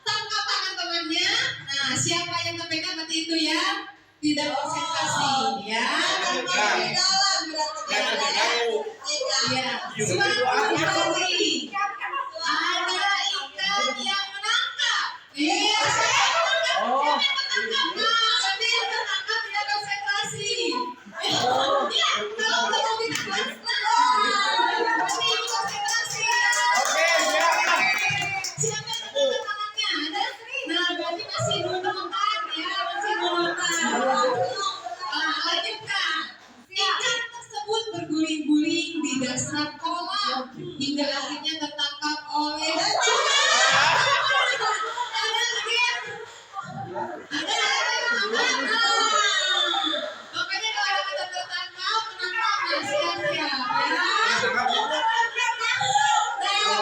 tangkap tangan temannya. Nah, siapa yang terpegang berarti itu ya tidak konsentrasi. Ya, Tanpa di dalam berarti. ya. Suatu hari ada ikan yang menangkap. Iya, saya menangkap. Oh. Nah, berarti yang tertangkap tidak konsentrasi. Iya, kalau tidak ditangkap, berarti itu konsentrasi. Oke, siap. Siapa yang menangkap tangannya? Ada? Nah, berarti masih menemukan ya, masih menemukan. Lanjutkan. Ikan tersebut berguling-guling di dasar kolam hingga akhirnya tertangkap oleh makanya kalau ada kata tertangkap menangkapnya siap-siap ya.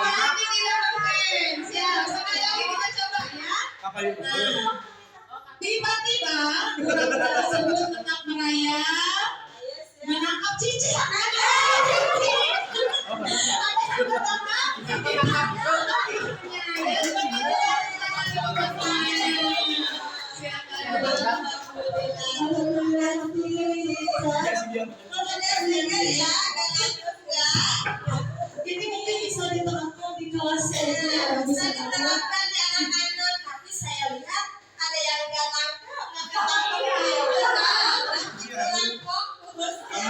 Nanti tidak mungkin. Siap, sekali lagi kita coba ya. Nah, tiba-tiba kura-kura tersebut tetap merayap menangkap cicit. dengar ya, agak ngantuk nggak? Ini mungkin bisa diterapkan di kelas SD ya, Bisa bisa diterapkan. diterapkan di anak-anak, tapi saya lihat ada yang nggak nangkep, nggak ketangkep gitu kan. Nanti kurang fokus ya.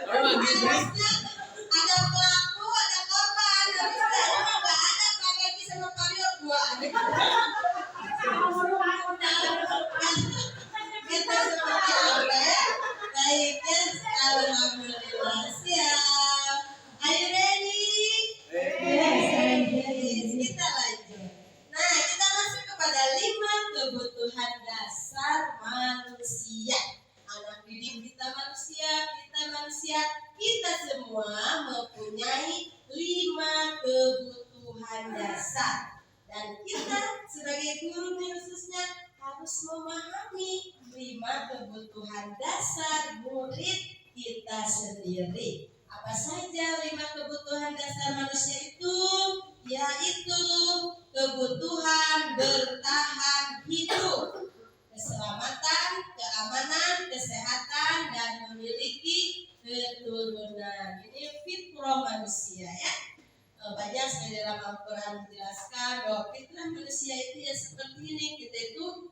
Harusnya ada pelaku, ada korban. Tapi saya mah nggak ada, Pak Legi sama Pak Rio dua adik. Kita seperti apa ya? Baik ya, alhamdulillah siap. Are you ready? Yes, kita lanjut. Nah, kita masuk kepada 5 kebutuhan dasar manusia. Anak didik kita manusia, kita semua mempunyai 5 kebutuhan dasar. Dan kita sebagai guru khususnya harus memahami 5 kebutuhan dasar murid kita sendiri. Apa saja 5 kebutuhan dasar manusia itu? Yaitu kebutuhan bertahan hidup, keselamatan, keamanan, kesehatan, dan memiliki keturunan. Ini fitrah manusia ya. Banyak sekali dalam Al-Quran menjelaskan bahwa fitrah manusia itu ya seperti ini. Kita itu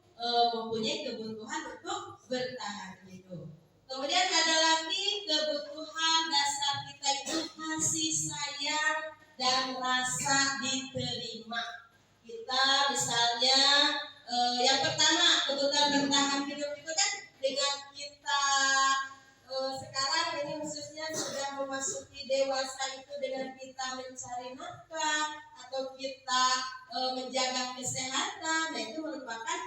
mempunyai kebutuhan untuk bertahan hidup. Kemudian ada lagi kebutuhan dasar kita itu kasih sayang dan rasa diterima. Kita misalnya yang pertama kebutuhan bertahan hidup itu kan dengan kita sekarang ini khususnya sudah memasuki dewasa itu dengan kita mencari nafkah atau kita menjaga kesehatan, nah itu merupakan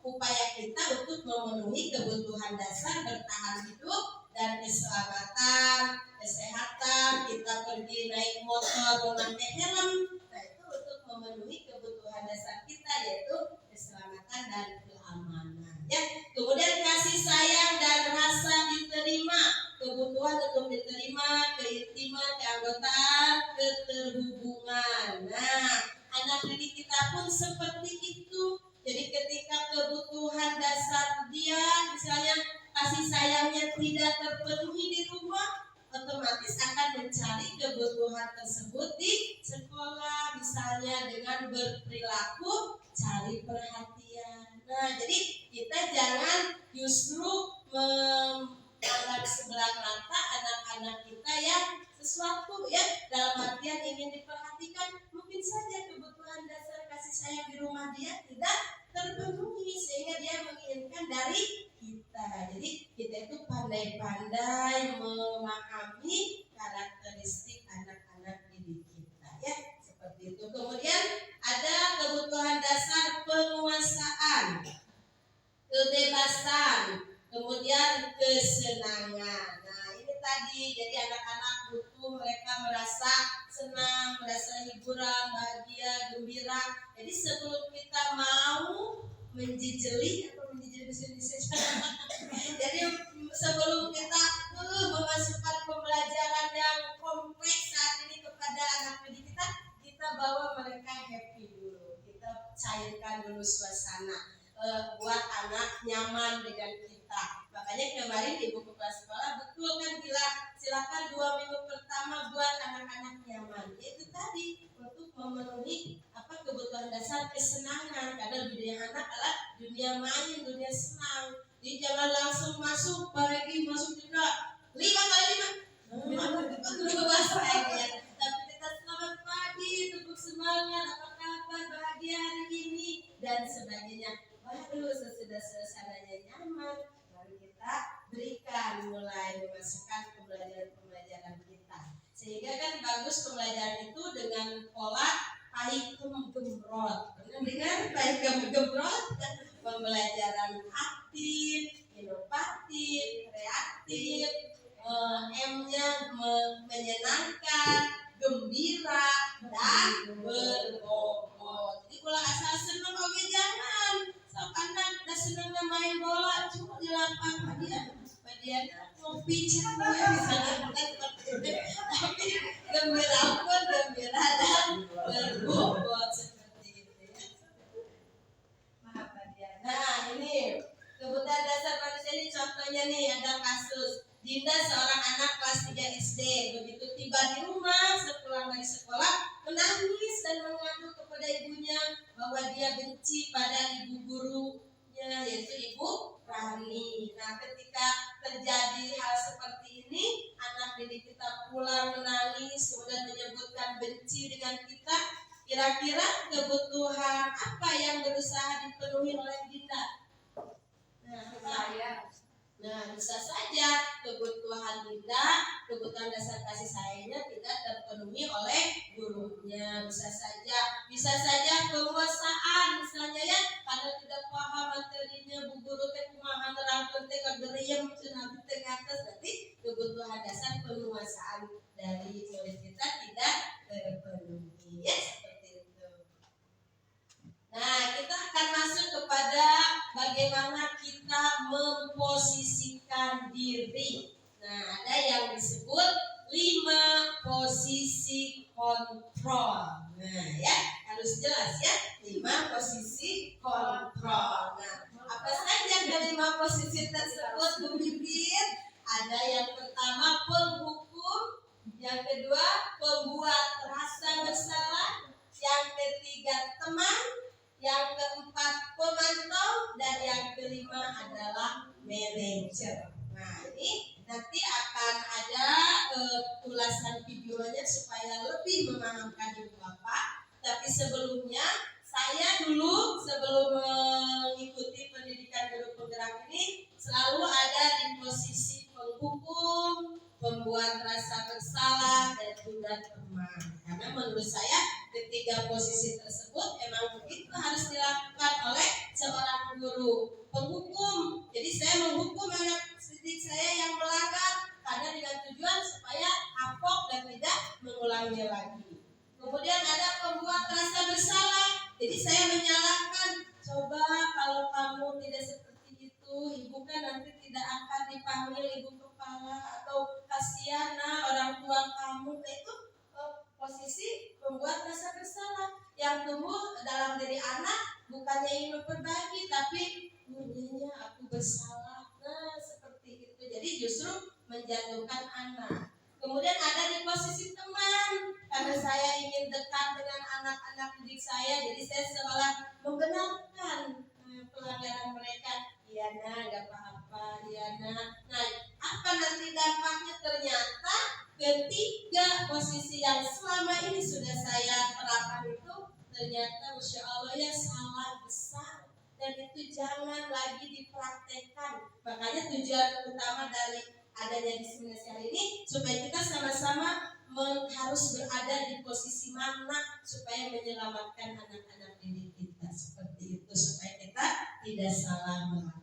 upaya kita untuk memenuhi kebutuhan dasar bertahan hidup dan keselamatan, kesehatan. Kita pergi naik motor memakai helm, nah itu untuk memenuhi kebutuhan dasar kita yaitu keselamatan dan keamanan. Ya, kemudian kasih sayang dan rasa diterima, kebutuhan untuk diterima, keintiman, keanggotaan, keterhubungan. Nah, anak didik kita pun seperti itu. Jadi ketika kebutuhan dasar dia, misalnya kasih sayangnya tidak terpenuhi di rumah, otomatis akan mencari kebutuhan tersebut di sekolah, misalnya dengan berperilaku cari perhatian. Nah, jadi kita jangan justru memandang sebelah mata anak-anak kita yang sesuatu ya dalam artian ingin diperhatikan, mungkin saja kebutuhan dasar kasih sayang di rumah dia tidak terpenuhi sehingga dia menginginkan dari kita. Jadi kita itu pandai-pandai memahami karakteristik anak-anak didik kita ya, seperti itu. Kemudian ada kebutuhan dasar penguasaan, kebebasan, kemudian kesenangan. Nah, ini tadi jadi anak-anak butuh mereka merasa senang, merasa hiburan, bahagia, gembira. Jadi sebelum kita mau menjejeli atau menjejeli jadi sebelum kita memasukkan pembelajaran yang kompleks saat ini kepada anak didik kita, kita bawa mereka happy dulu, kita cairkan dulu suasana, buat anak nyaman dengan kita. Makanya kemarin di buku kelas sekolah betul kan bilang silakan 2 minggu pertama buat anak-anak nyaman. Itu tadi untuk memenuhi kebutuhan dasar kesenangan, karena dunia anak adalah dunia main, dunia senang. Jadi jangan langsung masuk, pagi masuk juga 5 kali 5 itu dulu bahasa ya. Tapi kita selamat pagi, tubuh semangat, apa kabar, bahagia hari ini dan sebagainya. Baru sesudah suasananya nyaman, baru kita berikan mulai memasukkan pembelajaran kita. Sehingga kan bagus pembelajaran itu dengan pola paikem gemrot. Dengan paikem gemrot kan pembelajaran aktif, inovatif, kreatif, M-nya menyenangkan, gembira dan berbobot. Jadi kalau asal senang oke jangan. Anak udah senang main bola cuma di lapangan dia ngopi cakwe misalnya, tapi gembira pun gembira dan berbobot seperti itu ya. Maaf dia. Nah ini kebutuhan dasar manusia ini contohnya nih ada kasus Dinda seorang seorang anak kelas 3 SD begitu tiba di rumah sepulang dari sekolah menangis dan mengadu kepada ibunya bahwa dia benci pada ibu gurunya yaitu Ibu Rani. Nah, ketika terjadi hal seperti ini, anak didik kita pulang menangis kemudian menyebutkan benci dengan kita. Kira-kira kebutuhan apa yang berusaha dipenuhi oleh Dinda? Nah, bisa saja kebutuhan Dinda, kebutuhan dasar kasih sayangnya tidak terpenuhi oleh gurunya. Bisa saja penguasaan, misalnya ya, karena tidak paham materinya, bu guru teh kumaha nerangkeun teh kageriem cenah teh ngatos, berarti kebutuhan dasar penguasaan dari murid kita tidak terpenuhi. Ya, seperti itu. Nah, kita akan masuk kepada bagaimana kita memposisikan diri. Nah, ada yang disebut 5 posisi kontrol. Nah, ya, harus jelas ya, 5 posisi kontrol. Nah, apa saja dari 5 posisi tersebut, Bu Bibit? Ada yang pertama penghukum, yang kedua pembuat rasa bersalah, yang ketiga teman, yang keempat pemantau, dan yang kelima adalah manajer. Nah, ini nanti akan ada ulasan videonya supaya lebih memahamkan Ibu Bapak. Tapi sebelumnya saya dulu sebelum mengikuti pendidikan guru penggerak ini selalu ada di posisi penghukum, pembuat rasa bersalah, dan juga teman. Karena menurut saya ketiga posisi tersebut memang begitu harus dilakukan oleh seorang guru. Penghukum, jadi saya menghukum anak didik saya yang melanggar karena dengan tujuan supaya kapok dan tidak mengulanginya lagi. Kemudian ada pembuat rasa bersalah, jadi saya menyalahkan, coba kalau kamu tidak seperti itu, ibu kan nanti tidak akan dipanggil ibu kepala, atau kasihan orang tua kamu. Itu posisi pembuat rasa bersalah yang tumbuh dalam diri anak, bukannya ingin memperbaiki tapi bunyinya aku bersalah. Nah, seperti itu. Jadi justru menjatuhkan anak. Kemudian ada di posisi teman, karena saya ingin dekat dengan anak-anak didik saya, jadi saya seolah membenarkan pelanggaran mereka. Iya nah, gak apa-apa, iya nah. Nah, apa nanti dampaknya? Ternyata ketiga posisi yang selama ini sudah saya terapkan itu ternyata Masya Allah ya salah besar, dan itu jangan lagi dipraktekkan. Makanya tujuan utama dari adanya diseminasi hari ini supaya kita sama-sama harus berada di posisi mana supaya menyelamatkan anak-anak didik kita, seperti itu, supaya kita tidak salah melangkah.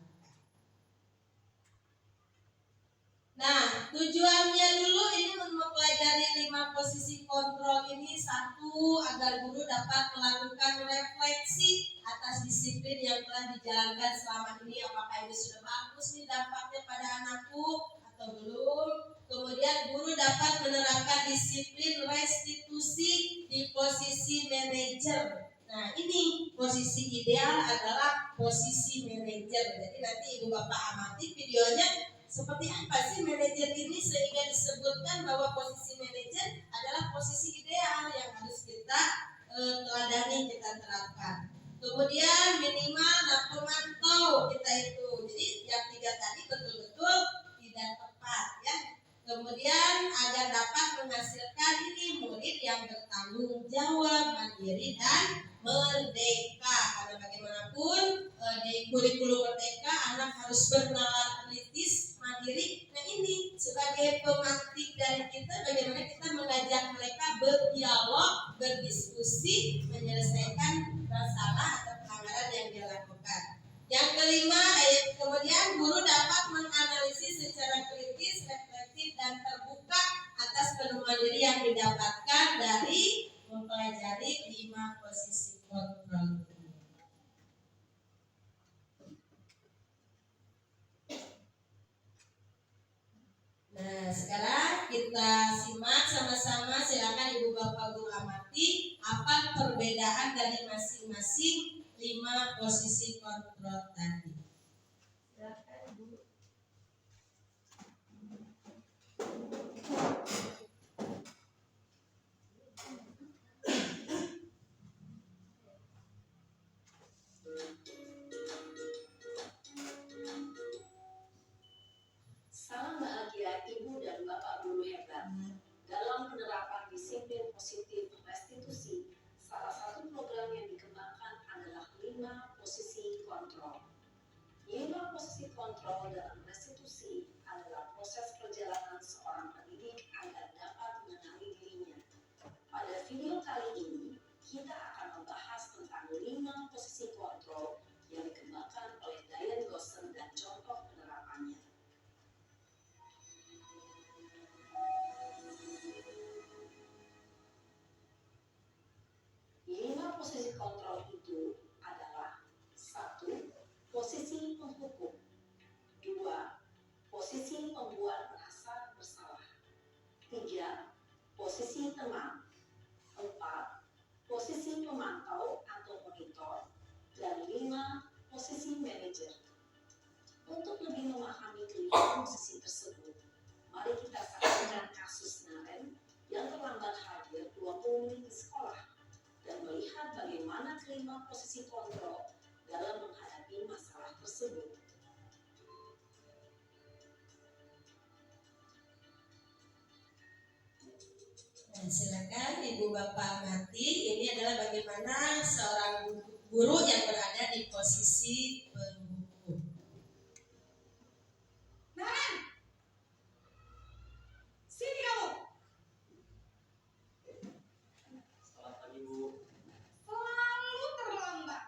Nah, tujuannya dulu ini mempelajari 5 posisi kontrol ini. 1, agar guru dapat melakukan refleksi atas disiplin yang telah dijalankan selama ini. Apakah ini sudah bagus nih dampaknya pada anakku atau belum? Kemudian guru dapat menerapkan disiplin restitusi di posisi manajer. Nah, ini posisi ideal adalah posisi manajer. Jadi nanti Ibu Bapak amati videonya seperti apa sih manajer ini sehingga disebutkan bahwa posisi manajer adalah posisi ideal yang harus kita teladani, kita terapkan. Kemudian minimal pemantau kita itu. Jadi yang 3 tadi betul-betul tidak tepat ya. Kemudian agar dapat menghasilkan ini murid yang bertanggung jawab, mandiri dan merdeka. Karena bagaimanapun di kurikulum merdeka anak harus bernalar kritis, mandiri. Nah, ini sebagai pemantik dari kita, bagaimana kita mengajak mereka berdialog, berdiskusi, menyelesaikan masalah atau pelanggaran yang dia lakukan. Yang kelima, kemudian guru dapat menganalisis secara kritis, reflektif, dan terbuka atas penemuan diri yang didapatkan dari mempelajari 5 posisi kontrol. Nah, sekarang kita simak sama-sama. Silakan Ibu Bapak Guru amati apa perbedaan dari masing-masing 5 posisi kontrol tadi. Silakan Ibu. tenang. 4. Posisi pemantau atau monitor. Dan 5. Posisi manajer. Untuk lebih memahami kelima posisi tersebut, mari kita saksikan kasus Naren yang terlambat hadir 20 menit di sekolah dan melihat bagaimana kelima posisi kontrol dalam menghadapi masalah tersebut. Nah, silakan Ibu Bapak amati. Ini adalah bagaimana seorang guru yang berada di posisi penghukum. Naren! Sini kamu! Selamat pagi, Bu. Selalu terlambat.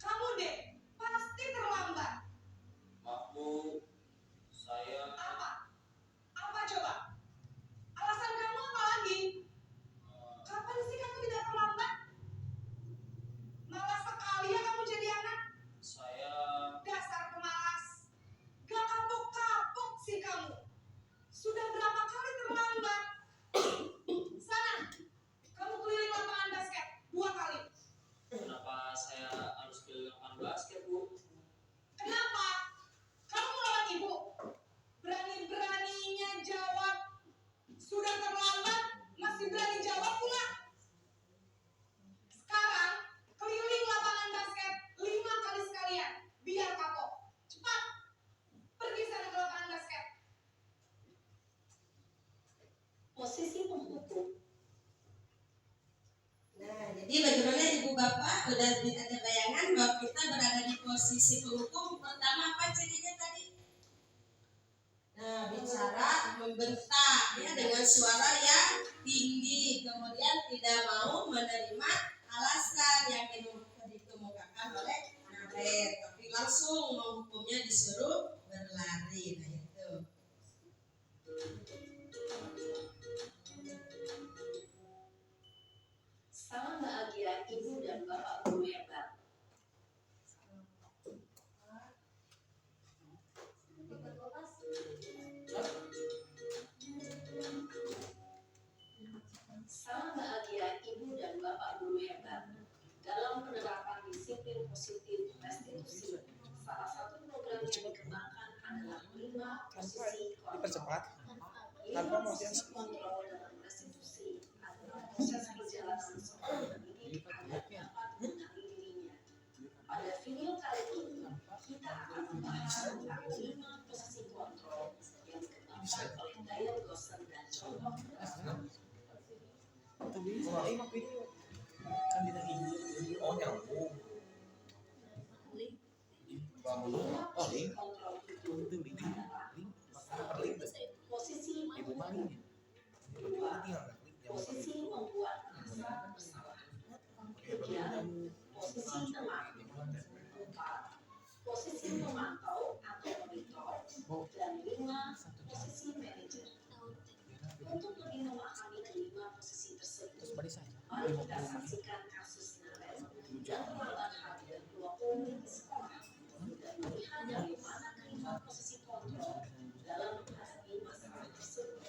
Kamu deh, pasti terlambat. Maaf, Bu. Saya Apa? Apa coba? Alasan kamu apa lagi? Kapan sih kamu tidak terlambat? Malas sekali ya kamu jadi anak. saya Dasar pemalas. Gak kapok-kapok sih kamu. Sudah berapa kali terlambat? Sana, kamu keliling lapangan basket 2 kali. kenapa saya harus pilih lapangan basket, Bu? Kenapa? Kamu melawan ibu. Berani-beraninya jawab. Sudah terlambat, masih berani jawab pula. Sekarang, keliling lapangan basket 5 kali sekalian. Biar kapok. Cepat. Pergi sana ke lapangan basket. Posisi penghukum. Nah, jadi bagaimana Ibu Bapak udah ada bayangan bahwa kita berada di posisi penghukum. Pertama apa cirinya tadi? Nah, bicara membentak ya dengan suara yang tinggi, kemudian tidak mau menerima alasan yang dikemukakan oleh Naren, tapi langsung menghukumnya disuruh berlari. Nah, itu. Salam bahagia ibu dan bapak guru hebat. Salam bahagia ibu dan bapak guru hebat. Dalam penerapan disiplin positif restitusi, salah satu program yang dikembangkan adalah 5 posisi kontrol. 5 posisi kontrol dalam restitusi adalah proses perjalanan seorang pendidik agar dapat mengenali dirinya. Pada video kali ini, kita akan membahas tentang 5 posisi kontrol yang dikembangkan oleh Diane Gosser dan John Hoffman. Kontrol itu adalah posisi menghukum, 2 posisi membuat rasa bersalah, 3 posisi tenang, 4 posisi memantau atau monitor, dan 5 posisi manajer. Untuk lebih memahami kelima posisi tersebut, mari kita saksikan kasus Naren yang terlambat hadir 20 menit di sekolah dan melihat bagaimana kelima posisi kontrol dalam menghadapi masalah tersebut.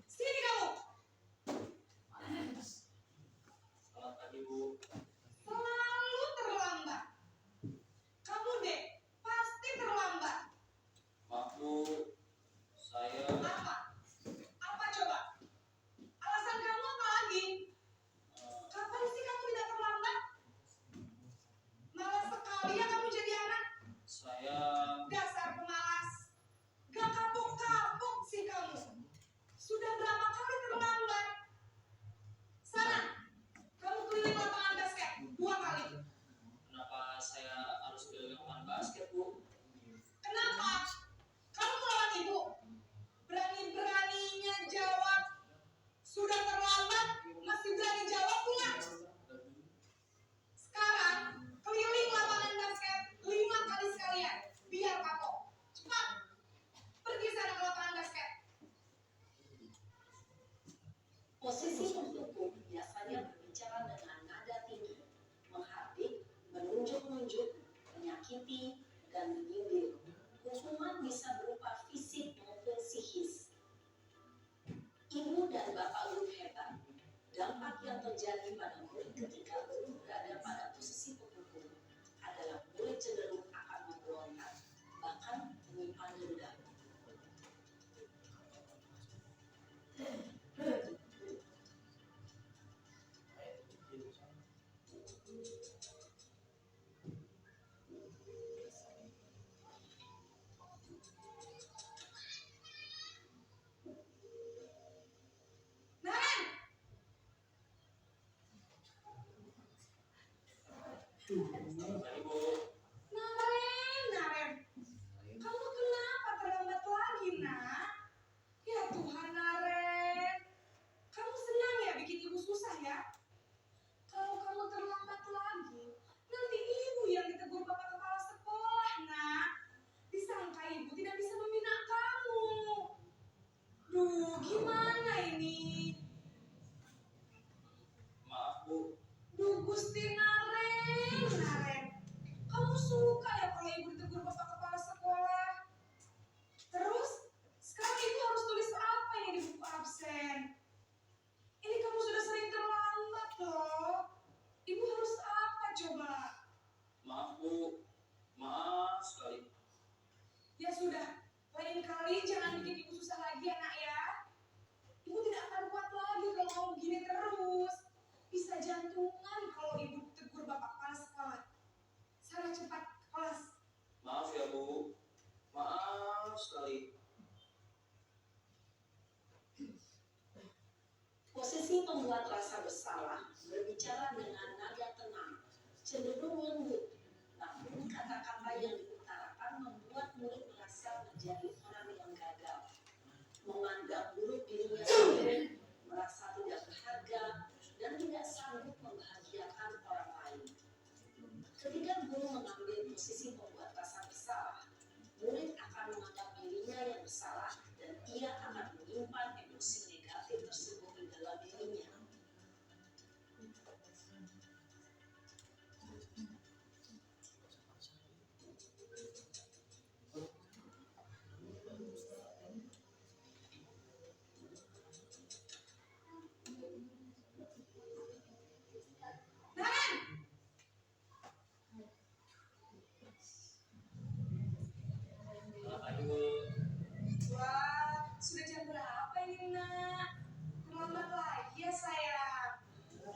Sini kamu. Selamat pagi, Bu. Selalu terlambat. Kamu deh, pasti terlambat. Maaf, Bu. Saya Apa? Apa coba? Alasan kamu apa lagi? Kapan sih kamu tidak terlambat? Malas sekali ya kamu jadi anak. saya Dasar pemalas. Gak kapok-kapok sih kamu. Selamat pagi Bu. Naren, kamu kenapa terlambat lagi, nak? Ya Tuhan, Naren. Kamu senang ya bikin ibu susah ya? Kalau kamu terlambat lagi, nanti ibu yang ditegur bapak kepala sekolah, nak. Disangka ibu tidak bisa membina kamu. Duh, gimana ini? Maaf Bu. Duh, Gusti Naren. Kamu suka ya kalau ibu ditegur bapak kepala sekolah? Terus, sekarang ibu harus tulis apa ini di buku absen? Ini kamu sudah sering terlambat loh. Ibu harus apa coba? Maaf Bu. Maaf sekali. Ya sudah, lain kali jangan bikin ibu susah lagi ya nak ya. Ibu tidak akan kuat lagi kalau kamu begini terus. Bisa jantungan kalau ibu tegur bapak kepala sekolah. Sana cepat ke kelas. Maaf ya Bu. Maaf sekali. Posisi pembuat rasa bersalah berbicara dengan nada tenang, cenderung lembut, namun kata-kata yang diutarakan membuat murid merasa menjadi orang yang gagal, memandang buruk dirinya sendiri, merasa tidak berharga, dan tidak sanggup membahagiakan orang lain. Ketika guru mengambil posisi pembuat rasa bersalah, murid akan menganggap dirinya yang bersalah dan ia akan menyimpan emosi negatif tersebut di dalam dirinya. Selamat pagi Bu. Wah, sudah jam berapa ini nak? Terlambat lagi ya sayang.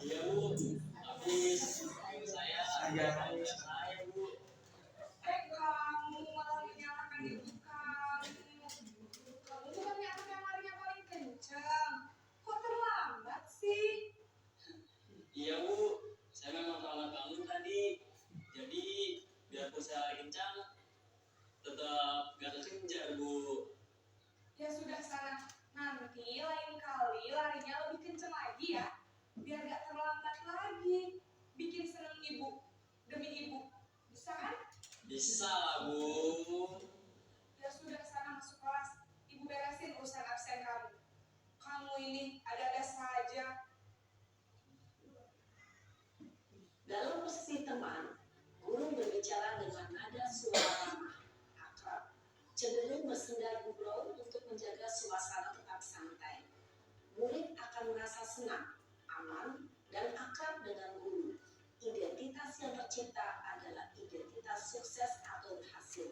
Iya Bu. Habis saya Bu. Kamu malah menyalahkan ibu kamu. Kamu bukannya anak yang larinya paling kencang. Kok terlambat sih? Iya Bu. Saya memang terlambat bangun tadi. Jadi biarpun saya kencang, tetap gak kekejar Bu. Ya sudah sana. Nanti lain kali larinya lebih kencang lagi ya. Biar gak terlambat lagi. Bikin seneng ibu. Demi ibu. Bisa kan? Bisa lah Bu. Ya sudah sana masuk kelas. Ibu beresin urusan absen kamu. Kamu ini ada-ada saja. Dalam posisi teman, guru berbicara dengan nada suara ramah, akrab, cenderung bersenda gurau untuk menjaga suasana tetap santai. Murid akan merasa senang, aman, dan akrab dengan guru. Identitas yang tercipta adalah identitas sukses atau berhasil.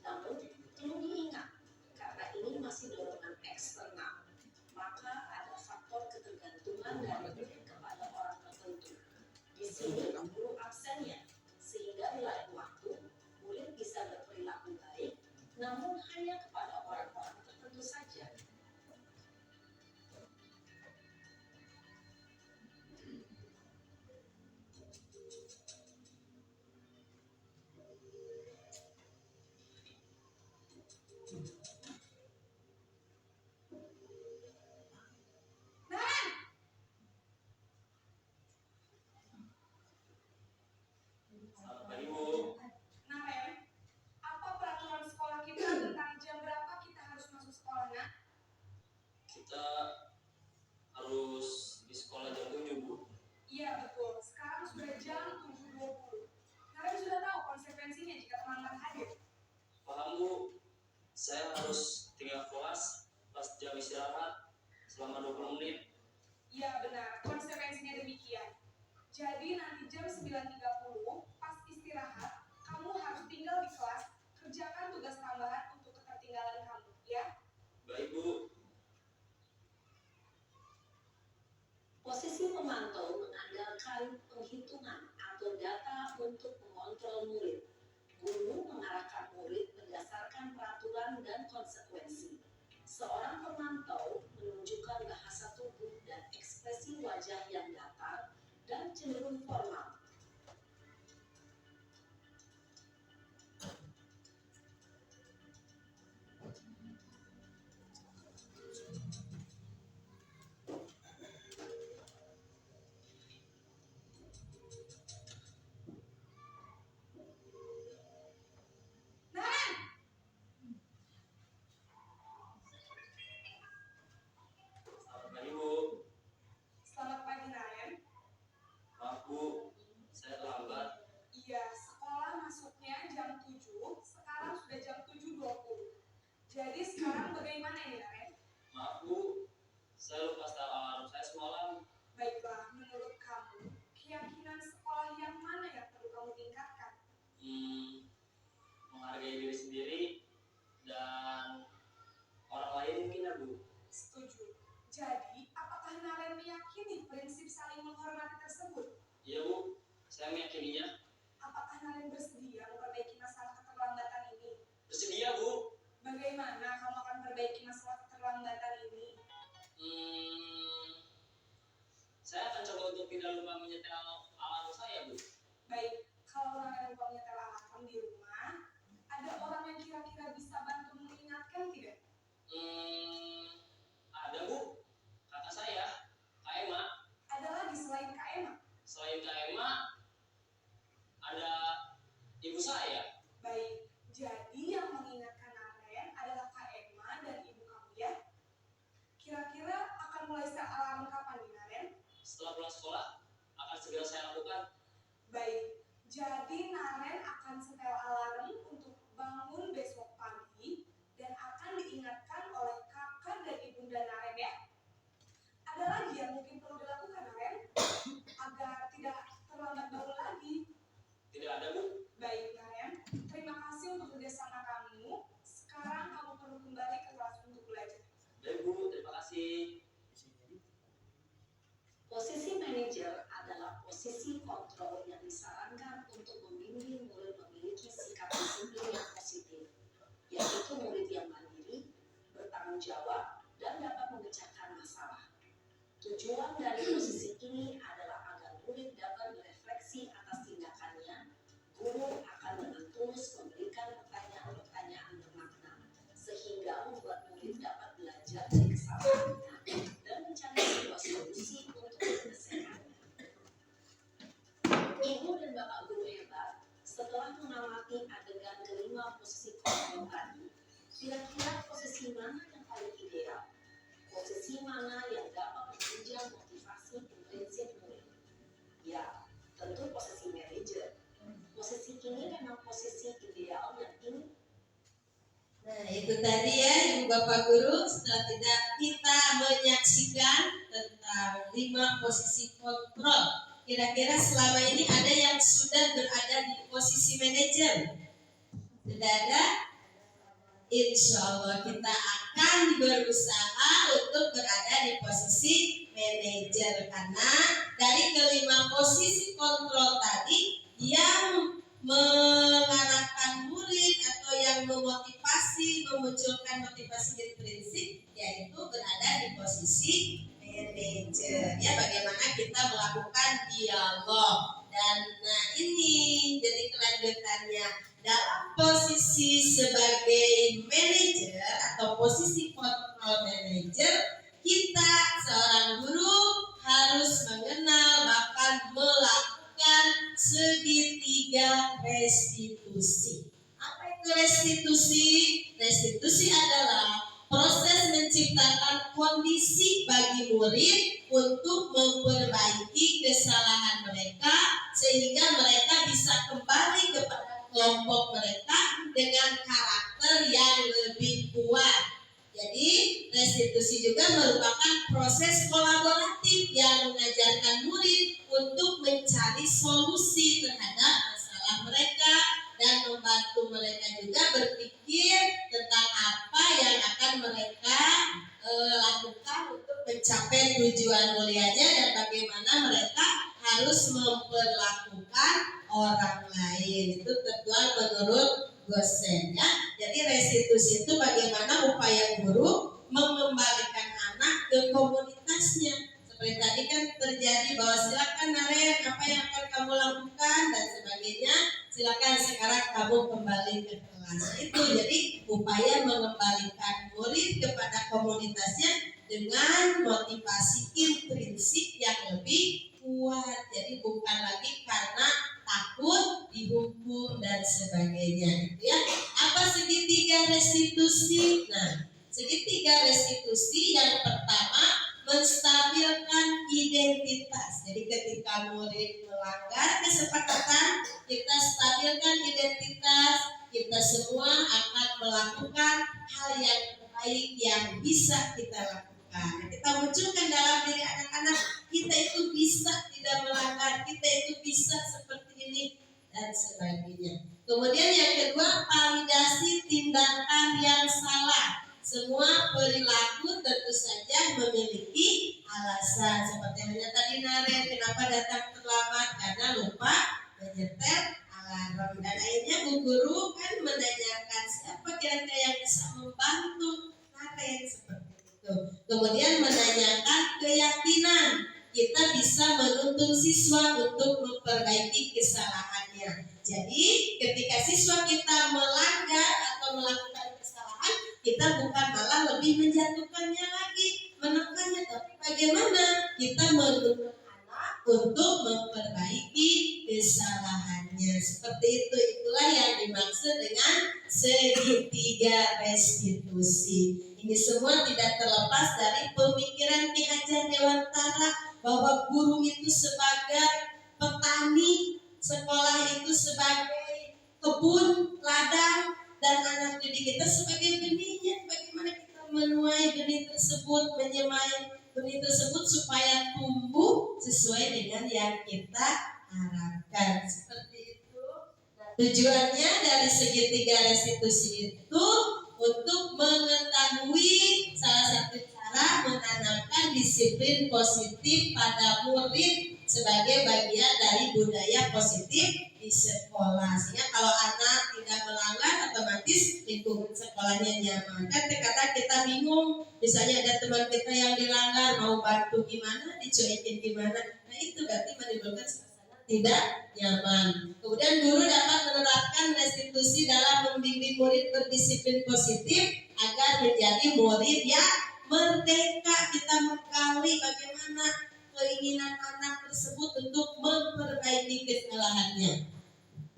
Namun, perlu diingat, karena ini masih dorongan eksternal, maka ada faktor ketergantungan dari murid kepada orang tertentu. Di sini, guru absennya, sehingga di lain waktu, murid bisa berperilaku baik, namun hanya kepada orang-orang tertentu saja. Selamat pagi Bu. Naren, apa peraturan sekolah kita tentang jam berapa kita harus masuk sekolah, nak? Kita harus di sekolah jam 7 Bu. Iya betul, sekarang sudah jam 7.20. Naren sudah tahu konsekuensinya jika terlambat hadir. Paham Bu. Saya harus tinggal kelas pas jam istirahat selama 20 menit. Iya benar, konsekuensinya demikian. Jadi nanti jam 9.30 pas istirahat, kamu harus tinggal di kelas, kerjakan tugas tambahan untuk ketertinggalan kamu, ya? Baik Bu. Posisi pemantau mengandalkan penghitungan atau data untuk mengontrol murid. Guru mengarahkan murid berdasarkan peraturan dan konsekuensi. Seorang pemantau menunjukkan bahasa tubuh dan ekspresi wajah yang datar dan cenderung formal. sudah saya lakukan. Baik, jadi Naren akan setel alarm untuk bangun besok pagi dan akan diingatkan oleh kakak dan ibunda Naren ya. Ada lagi yang mungkin perlu dilakukan Naren agar tidak terlambat bangun lagi? Tidak ada, Bu. Baik Naren, terima kasih untuk kerjasama kamu. Sekarang kamu perlu kembali ke kelas untuk belajar. Baik, Bu. Terima kasih. Posisi manajer adalah posisi kontrol yang disarankan untuk membimbing murid memiliki sikap disiplin yang positif, yaitu murid yang mandiri, bertanggung jawab, dan dapat memecahkan masalah. Tujuan dari posisi ini adalah agar murid dapat berefleksi atas tindakannya. Guru akan dengan tulus memberikan pertanyaan-pertanyaan bermakna, sehingga membuat murid dapat belajar dari kesalahannya dan mencari sebuah solusi untuk menyelesaikannya. Ibu dan Bapak guru hebat, setelah mengamati adegan kelima posisi kontrol tadi, kira-kira posisi mana yang paling ideal? Posisi mana yang dapat menunjang motivasi intrinsik murid? Ya, tentu posisi manajer. Posisi ini memang posisi ideal yang ini. Nah, itu tadi ya Ibu Bapak Guru, setelah kita menyaksikan tentang 5 posisi kontrol. Kira-kira selama ini ada yang sudah berada di posisi manajer? Sudah ada? Insya Allah kita akan berusaha untuk berada di posisi manajer, karena dari kelima posisi kontrol tadi yang mengarahkan murid atau yang memotivasi, memunculkan motivasi dan prinsip, yaitu berada di posisi manajer. Ya, bagaimana kita melakukan dialog. Dan nah ini jadi kelanjutannya, dalam posisi sebagai manajer atau posisi kontrol manajer, kita seorang guru harus mengenal bahkan melakukan segitiga restitusi. Apa itu restitusi? Restitusi adalah proses menciptakan kondisi bagi murid untuk memperbaiki kesalahan mereka sehingga mereka bisa kembali kepada kelompok mereka dengan karakter yang lebih kuat. Jadi restitusi juga merupakan proses kolaboratif yang mengajarkan murid untuk mencari solusi terhadap masalah mereka dan membantu mereka juga berpikir tentang apa yang akan mereka lakukan untuk mencapai tujuan mulianya dan bagaimana mereka harus memperlakukan orang lain. Itu tertuang menurut dosen ya. Jadi restitusi itu bagaimana upaya guru mengembalikan anak ke komunitasnya. Seperti tadi kan terjadi bahwa silakan Naren, apa yang akan kamu lakukan dan sebagainya, silakan sekarang kamu kembali ke kelas. Itu jadi upaya mengembalikan murid kepada komunitasnya dengan motivasi intrinsik yang lebih kuat. Jadi bukan lagi karena takut dihukum dan sebagainya, gitu ya. Apa segitiga restitusi? Nah, segitiga restitusi yang pertama menstabilkan identitas. Jadi ketika murid melanggar kesepakatan, kita stabilkan identitas. Kita semua akan melakukan hal yang baik yang bisa kita lakukan. Kita munculkan dalam diri anak-anak, kita itu bisa tidak melanggar, kita itu bisa seperti ini dan sebagainya. Kemudian yang kedua, validasi tindakan yang salah. Semua perilaku tentu saja memiliki alasan. Seperti halnya tadi Naren, kenapa datang terlambat? Karena lupa menyetel alarm. Dan akhirnya Bu Guru kan menanyakan siapa kira-kira yang bisa membantu Naren seperti itu. Kemudian menanyakan keyakinan. Kita bisa menuntun siswa untuk memperbaiki kesalahannya. Jadi ketika siswa kita melanggar atau melakukan kesalahan, kita bukan malah lebih menjatuhkannya lagi, menekannya, tapi bagaimana kita menuntun anak untuk memperbaiki kesalahannya. Seperti itu, itulah yang dimaksud dengan segitiga restitusi. Ini semua tidak terlepas dari pemikiran Ki Hajar Dewantara bahwa guru itu sebagai tani, sekolah itu sebagai kebun, ladang, dan anak didik kita sebagai benihnya. Bagaimana kita menuai benih tersebut, menyemai benih tersebut supaya tumbuh sesuai dengan yang kita harapkan. Seperti itu. Tujuannya dari segitiga restitusi itu untuk mengetahui salah satu cara menanamkan disiplin positif pada murid sebagai bagian dari budaya positif di sekolah. Sehingga kalau anak tidak melanggar, otomatis lingkungan sekolahnya nyaman. Kan terkadang kita bingung, misalnya ada teman kita yang dilanggar, mau bantu gimana, dicuekin gimana. Nah itu berarti menimbulkan suasana tidak nyaman. Kemudian guru dapat menerapkan restitusi dalam membimbing murid berdisiplin positif agar menjadi murid yang merdeka. Kita menggali bagaimana keinginan anak tersebut untuk memperbaiki kesalahannya.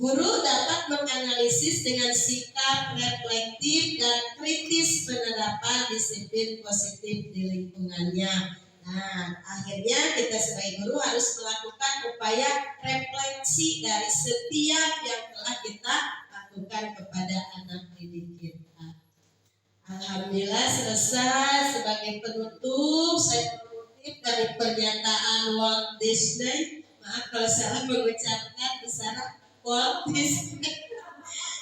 Guru dapat menganalisis dengan sikap reflektif dan kritis penerapan disiplin positif di lingkungannya. Nah, akhirnya kita sebagai guru harus melakukan upaya refleksi dari setiap yang telah kita lakukan kepada anak didik kita. Alhamdulillah selesai. Sebagai penutup, saya mengutip dari pernyataan Walt Disney. Maaf kalau salah mengucapkan besar Walt Disney.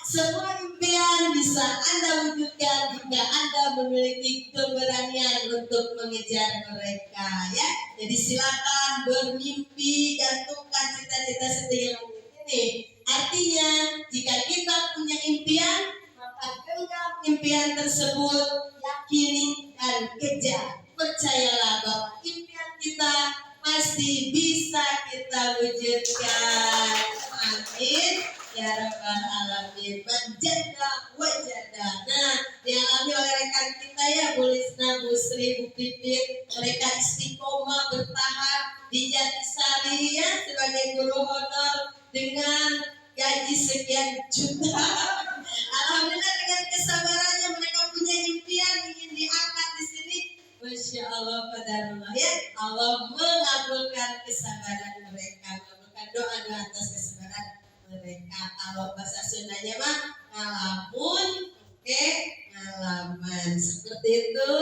Semua impian bisa Anda wujudkan jika Anda memiliki keberanian untuk mengejar mereka, ya. Jadi silakan bermimpi, gantungkan cita-cita seperti yang ini. Artinya, jika kita punya impian, maka genggam impian tersebut, yakini dan kejar. Percayalah bahwa impian kita pasti bisa kita wujudkan. Amin. Ya Rabbal Alamin. Menjaga wajada. Nah, dialami oleh rekan kita ya, Bu Lisna, Bu Sri, Bu Pipit. Mereka istiqomah bertahan di Jatisari ya sebagai guru honor dengan gaji sekian juta. Alhamdulillah dengan kesabarannya mereka punya impian ingin diangkat di sini. Masya Allah, qadarullah ya. Allah mengabulkan kesabaran mereka, mengabulkan doa-doa atas kesabaran mereka. Kalau bahasa Sundanya mah ngalamun, oke, ngalaman. Seperti itu.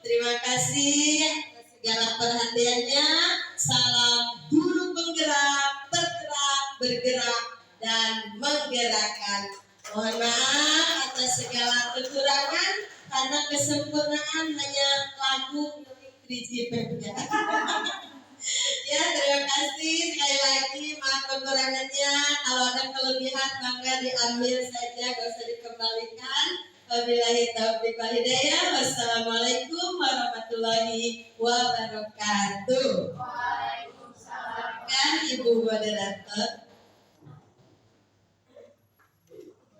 Terima kasih atas segala perhatiannya. Salam guru penggerak, bergerak, bergerak, dan menggerakkan. Mohon maaf atas segala kekurangan, karena kesempurnaan hanya lagu milik Riji Pemda. Ya, terima kasih sekali lagi. Maaf kekurangannya. Kalau ada kelebihan maka diambil saja, gak usah dikembalikan. Wabillahi taufiq wal hidayah. Wassalamualaikum warahmatullahi wabarakatuh. Waalaikumsalam. Kan Ibu Moderator.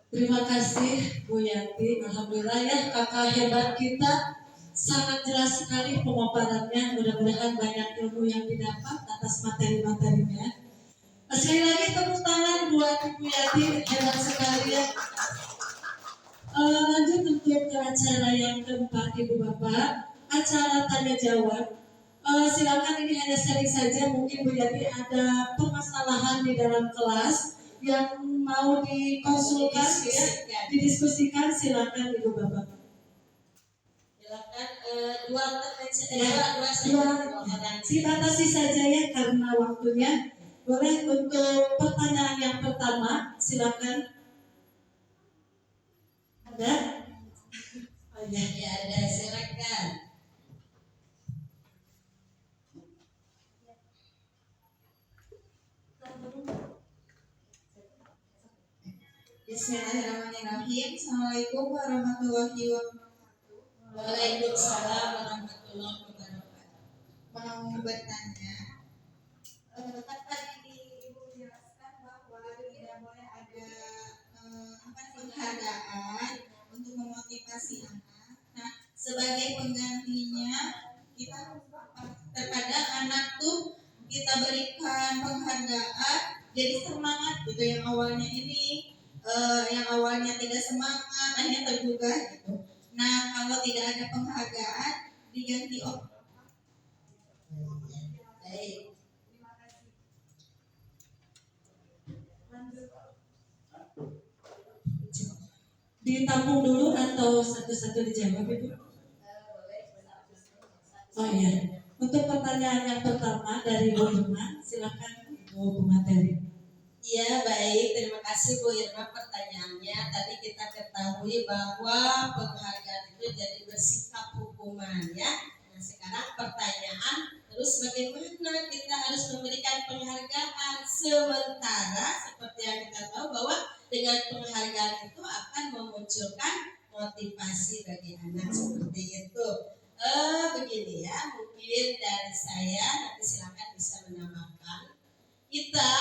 Terima kasih Bu Yanti. Alhamdulillah ya, kakak hebat kita. Sangat jelas sekali pemaparannya. Mudah-mudahan banyak ilmu yang didapat atas materi-materinya. Sekali lagi tepuk tangan buat Ibu Yanti, hebat sekali ya. Lanjut untuk ke acara yang keempat, Ibu Bapak, acara tanya jawab. Silakan, ini hanya sharing saja. Mungkin Bu Yanti ada permasalahan di dalam kelas yang mau dikonsultasi ya, didiskusikan. Silakan Ibu Bapak. Silakan dua Dibatasi saja ya karena waktunya. Boleh untuk pertanyaan yang pertama, silakan. Ada? Oh ya, Ya ada, silakan. Bismillahirrahmanirrahim. Assalamualaikum warahmatullahi wabarakatuh. Waalaikumsalam warahmatullahi wabarakatuh. Mau bertanya, kan tadi Ibu jelaskan bahwa tidak boleh ada penghargaan untuk memotivasi anak. Nah, sebagai penggantinya kita terkadang anak tuh kita berikan penghargaan jadi semangat gitu, yang awalnya tidak semangat akhirnya tergugah gitu. Nah, kalau tidak ada penghargaan diganti Baik. Ditampung dulu atau satu-satu dijawab Ibu? Oh iya. Untuk pertanyaan yang pertama dari Bu Irma, silakan Ibu pemateri. Ya baik, terima kasih Bu Irma pertanyaannya. Tadi kita ketahui bahwa penghargaan itu jadi bersikap hukuman ya. Nah sekarang pertanyaan, terus bagaimana kita harus memberikan penghargaan, sementara seperti yang kita tahu bahwa dengan penghargaan itu akan memunculkan motivasi bagi anak seperti itu. Begini ya, mungkin dari saya nanti silakan bisa menambahkan. Kita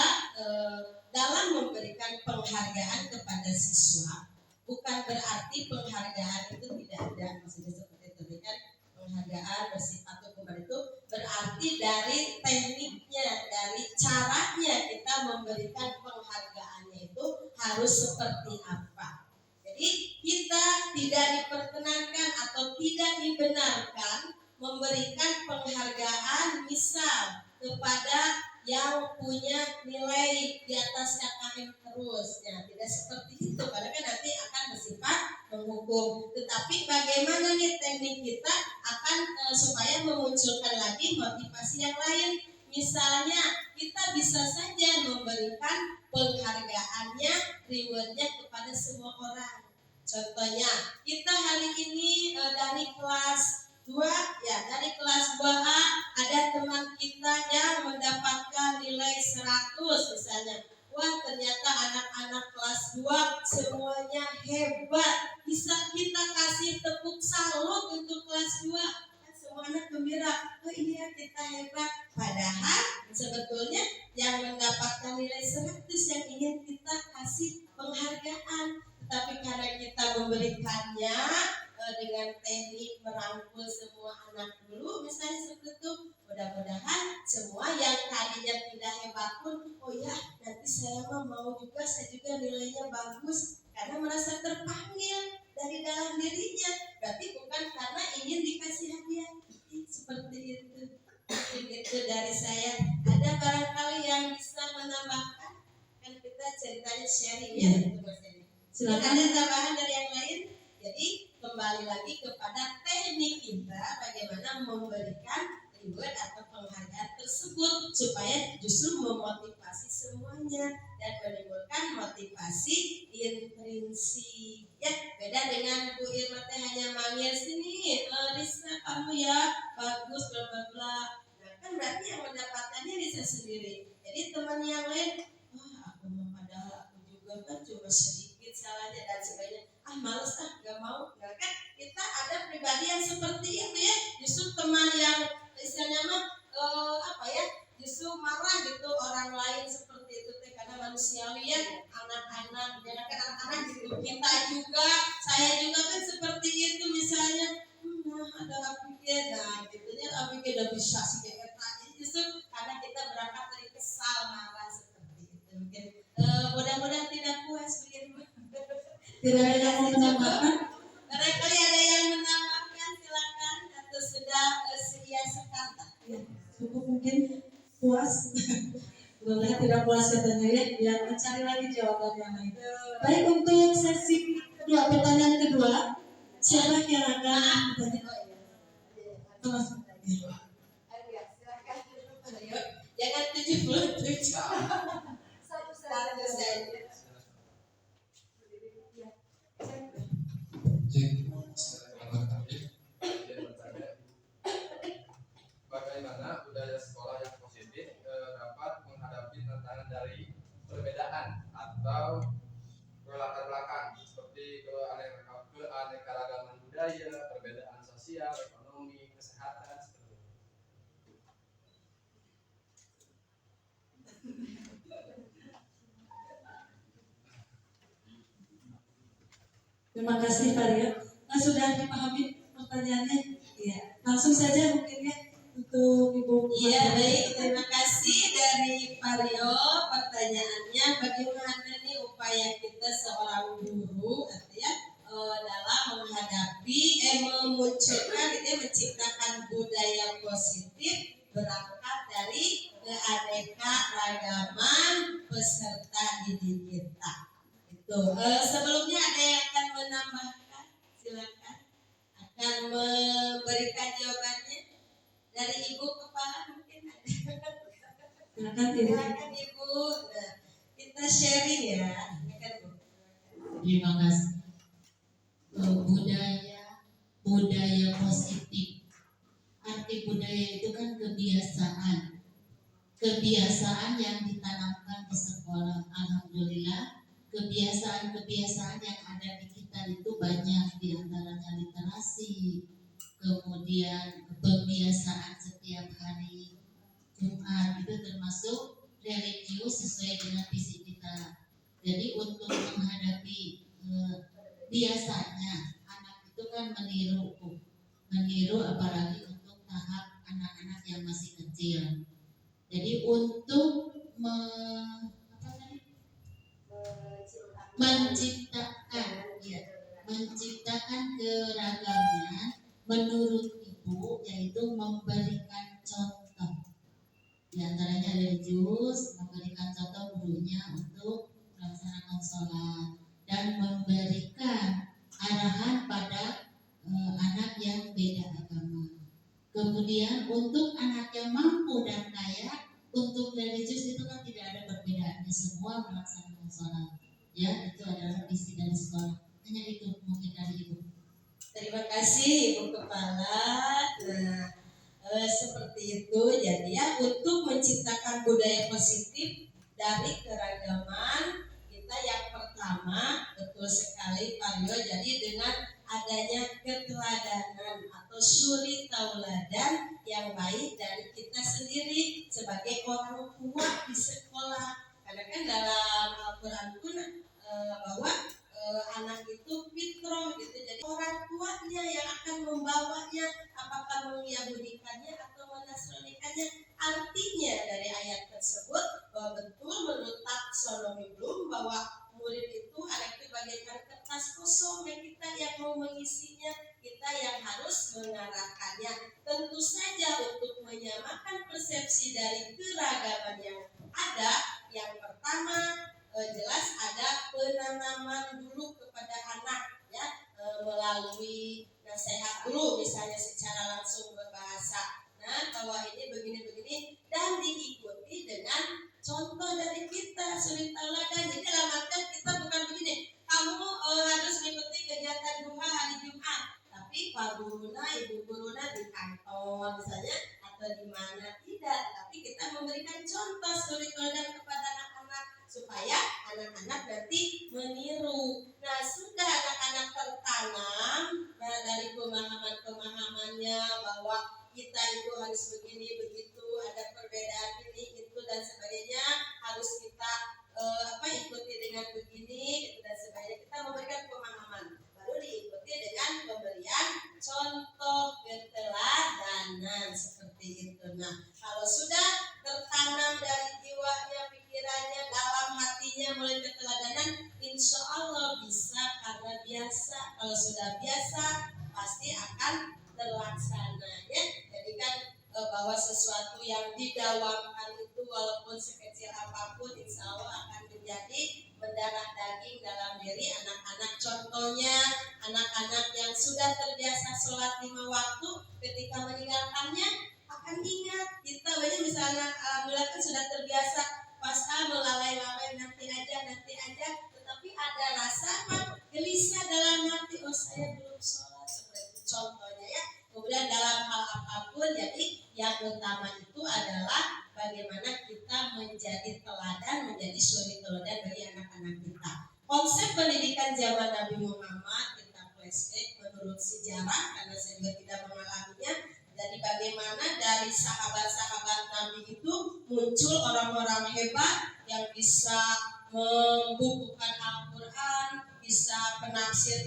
dalam memberikan penghargaan kepada siswa bukan berarti penghargaan itu tidak ada, maksudnya seperti itu kan, penghargaan bersifat hukuman itu berarti dari tekniknya, dari caranya kita memberikan penghargaannya itu harus seperti apa. Jadi kita tidak diperkenankan atau tidak dibenarkan memberikan penghargaan misal kepada yang punya nilai di atas KKM terus, ya tidak seperti itu karena kan nanti akan bersifat menghukum. Tetapi bagaimana nih teknik kita akan supaya memunculkan lagi motivasi yang lain. Misalnya kita bisa saja memberikan penghargaannya, rewardnya kepada semua orang. Contohnya kita hari ini dari kelas 2 ya, dari kelas 2A ada teman kita yang mendapatkan nilai 100 misalnya. Wah ternyata anak-anak kelas 2 semuanya hebat. Bisa kita kasih tepuk salut untuk kelas 2. Kan semua anak gembira. Oh iya kita hebat. Padahal sebetulnya yang mendapatkan nilai 100 yang ingin kita kasih penghargaan. Tapi karena kita memberikannya dengan teknik merangkul semua anak dulu misalnya seperti itu, mudah-mudahan semua yang tadinya tidak hebat pun oh ya nanti saya mau juga, saya juga nilainya bagus karena merasa terpanggil dari dalam dirinya, berarti bukan karena ingin dikasih hadiah. Seperti itu. Itu dari saya. Ada barangkali yang bisa menambahkan? Kan kita ceritanya sharing ya, itu Mas Edi. Silakan ada tambahan dari yang lain. Jadi kembali lagi kepada teknik kita bagaimana memberikan reward atau penghargaan tersebut supaya justru memotivasi semuanya dan menimbulkan motivasi intrinsik. Ya beda dengan Bu Irma teh hanya manggil sini, Risa kamu ya bagus bla bla bla. Nah kan berarti yang mendapatkannya Risa sendiri. Jadi teman yang lain, wah aku mau padahal aku juga kan cuma sedikit salahnya dan sebagainya, males gak mau. Nah kan kita ada pribadi yang seperti itu ya, justru teman yang istilahnya justru marah gitu orang lain seperti itu teh karena manusiawi ya, anak-anak ya kan, anak-anak gitu. Kita juga, saya juga kan seperti itu misalnya, ada pikir, nah gitunya pikir udah bisa sih kayak tadi, justru karena kita berangkat dari kesal marah seperti itu. Mungkin mudah-mudahan tidak puas begitu. Tidak ada yang mau menambahkan? Barangkali ada yang menambahkan, silakan, atau sudah sedia sekata. Ya, cukup mungkin puas. Boleh tidak puas katanya ya, biar mencari lagi jawaban yang lain. Baik, untuk sesi kedua, pertanyaan kedua, siapa yang akan bertanya? Jangan 77. Satu saja. Bagaimana budaya sekolah yang positif dapat menghadapi tantangan dari perbedaan atau latar belakang seperti keanekaragaman budaya, perbedaan sosial, ekonomi, kesehatan seperti itu. Terima kasih Pak Rio. Sudah dipahami pertanyaannya? Iya. Langsung saja mungkin ya untuk Ibu. Iya baik, terima kasih dari Pak Rio. Pertanyaannya bagaimana nih upaya kita seorang guru ya dalam menghadapi memunculkan menciptakan budaya positif berangkat dari keanekaragaman peserta didik kita. Tuh, sebelumnya ada yang akan menambahkan? Silakan. Akan memberikan jawabannya dari Ibu Kepala mungkin ada. Silakan Ibu. Silakan Ibu. Nah, kita sharing ya. Silakan Bu. Terima kasih. Budaya positif. Arti budaya itu kan kebiasaan yang ditanamkan di sekolah. Alhamdulillah, kebiasaan yang ada di kita itu banyak, di antaranya literasi, kemudian kebiasaan setiap hari Jumat itu termasuk religius sesuai dengan visi kita. Jadi untuk menghadapi biasanya anak itu kan meniru apalagi untuk tahap anak-anak yang masih kecil. Jadi untuk menciptakan keragaman menurut Ibu yaitu memberikan contoh. Di antaranya religius, memberikan contoh gurunya untuk melaksanakan sholat dan memberikan arahan pada anak yang beda agama. Kemudian untuk anak yang mampu dan kaya, untuk religius itu kan tidak ada perbedaannya, semua melaksanakan sholat. Ya, itu adalah visi dari sekolah. Hanya itu mungkin dari Ibu. Terima kasih Ibu Kepala. Nah, seperti itu. Jadi ya untuk menciptakan budaya positif dari keragaman kita yang pertama betul sekali Pak Rio. Jadi dengan adanya keteladanan atau suri tauladan yang baik dari kita sendiri sebagai orang tua di sekolah. Karena kan dalam Al-Quran pun bahwa anak itu fitrah gitu. Jadi orang tuanya yang akan membawanya, apakah menyahudikannya atau menasranikannya. Artinya dari ayat tersebut bahwa betul menurut taksonomi Bloom bahwa murid itu anak itu bagaikan kertas kosong yang kita yang mau mengisinya, kita yang harus mengarahkannya. Tentu saja untuk menyamakan persepsi dari keragaman yang ada, yang pertama jelas ada penanaman dulu kepada anak ya, melalui nasihat dulu misalnya secara langsung berbahasa. Nah, bahwa ini begini-begini dan diikuti dengan contoh dari kita suri tauladan. Jadi dalam artian kita bukan begini, kamu harus mengikuti kegiatan duha hari Jumat, tapi Pak Guruna, Ibu Guruna di kantor misalnya atau di mana, tidak. Tapi kita memberikan contoh suri tauladan kepada anak-anak supaya anak-anak nanti meniru. Nah, sudah anak-anak tertanam dari pemahaman-pemahamannya bahwa kita itu harus begini begitu, ada perbedaan ini itu dan sebagainya, harus kita ikuti dengan begini itu dan sebagainya. Kita memberikan pemahaman, baru diikuti dengan pemberian contoh keteladanan seperti itu. Nah, kalau sudah tertanam dari jiwanya, pikirannya, dalam hatinya mulai keteladanan, insya Allah bisa karena biasa. Kalau sudah biasa pasti akan terlaksana ya. Jadi kan bahwa sesuatu yang didawamkan itu walaupun sekecil apapun insya Allah akan menjadi mendarah daging dalam diri anak-anak. Contohnya anak-anak yang sudah terbiasa sholat 5 waktu, ketika meninggalkannya akan ingat. Kita banyak misalnya alhamdulillah kan sudah terbiasa pas melalai-lalai nanti aja, tetapi ada rasa gelisah dalam hati, oh saya belum sholat, seperti itu contohnya ya. Kemudian dalam hal apapun, jadi yang utama itu adalah bagaimana kita menjadi teladan, menjadi suri teladan bagi anak-anak kita. Konsep pendidikan zaman Nabi Muhammad kita flashback menurut sejarah karena saya juga tidak mengalaminya. Jadi bagaimana dari sahabat-sahabat Nabi itu muncul orang-orang hebat yang bisa membukukan Al-Quran, bisa penafsir,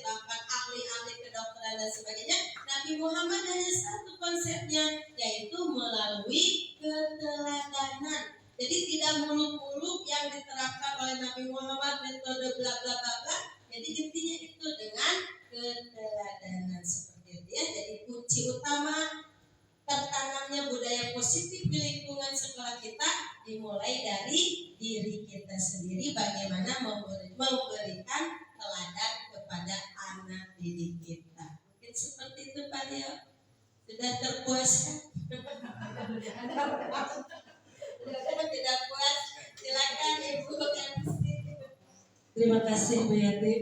bahkan ahli-ahli kedokteran dan sebagainya. Nabi Muhammad hanya satu konsepnya, yaitu melalui keteladanan. Jadi tidak muluk-muluk yang diterapkan oleh Nabi Muhammad metode bla bla bla bla. Jadi intinya itu dengan keteladanan seperti itu ya. Jadi kunci utama tertanamnya budaya positif di lingkungan sekolah kita dimulai dari diri kita sendiri, bagaimana didik kita. Mungkin seperti itu Pak Rio. Sudah terpuaskan? Tidak puas? Silakan Ibu MC. Terima kasih Bu Yati.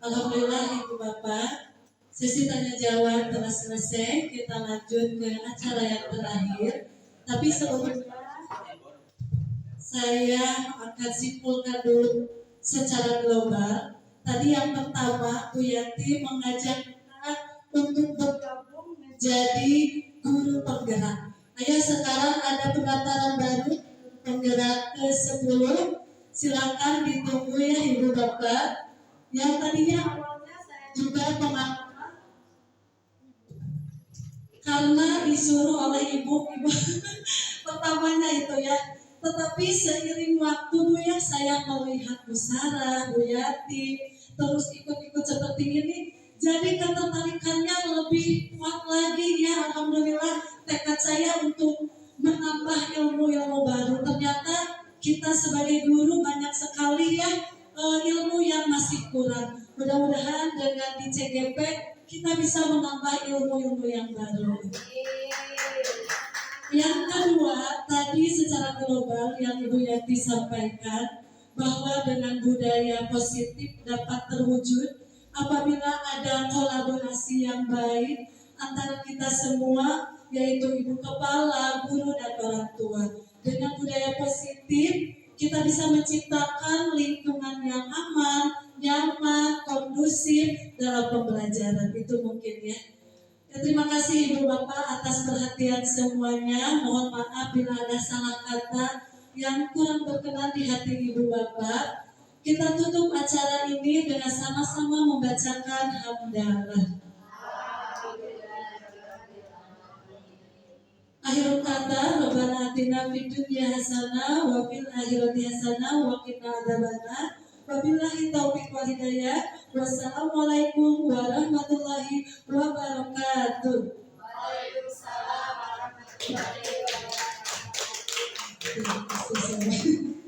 Alhamdulillah Ibu Bapak, sesi tanya jawab telah selesai. Kita lanjut ke acara yang terakhir. Tapi sebelumnya saya akan simpulkan dulu secara global. Tadi yang pertama Bu Yati mengajak kita untuk bergabung menjadi guru penggerak. Ayo sekarang ada pendaftaran baru penggerak ke-10. Silakan ditunggu ya Ibu Bapak. Yang tadinya awalnya saya juga pengalaman karena disuruh oleh ibu pertamanya itu ya. Tetapi seiring waktu Bu ya, saya melihat Bu Sarah, Bu Yati, terus ikut-ikut seperti ini. Jadi ketertarikannya lebih kuat lagi ya. Alhamdulillah tekad saya untuk menambah ilmu-ilmu baru. Ternyata kita sebagai guru banyak sekali ya ilmu yang masih kurang. Mudah-mudahan dengan di CGP kita bisa menambah ilmu-ilmu yang baru. Yang kedua, tadi secara global yang Ibu Yati sampaikan bahwa dengan budaya positif dapat terwujud apabila ada kolaborasi yang baik antara kita semua, yaitu ibu kepala, guru, dan orang tua. Dengan budaya positif, kita bisa menciptakan lingkungan yang aman, nyaman, kondusif dalam pembelajaran. Itu mungkin ya. Terima kasih Ibu Bapak atas perhatian semuanya. Mohon maaf bila ada salah kata yang kurang berkenan di hati Ibu Bapak. Kita tutup acara ini dengan sama-sama membacakan hamdalah. Akhirul kata, Rabbana atina fid dunya hasanah wa fil akhirati hasanah wa qina adzabannar. Wabillahi taufiq wal hidayah. Wassalamualaikum warahmatullahi wabarakatuh. Waalaikumsalam warahmatullahi wabarakatuh. Terima kasih.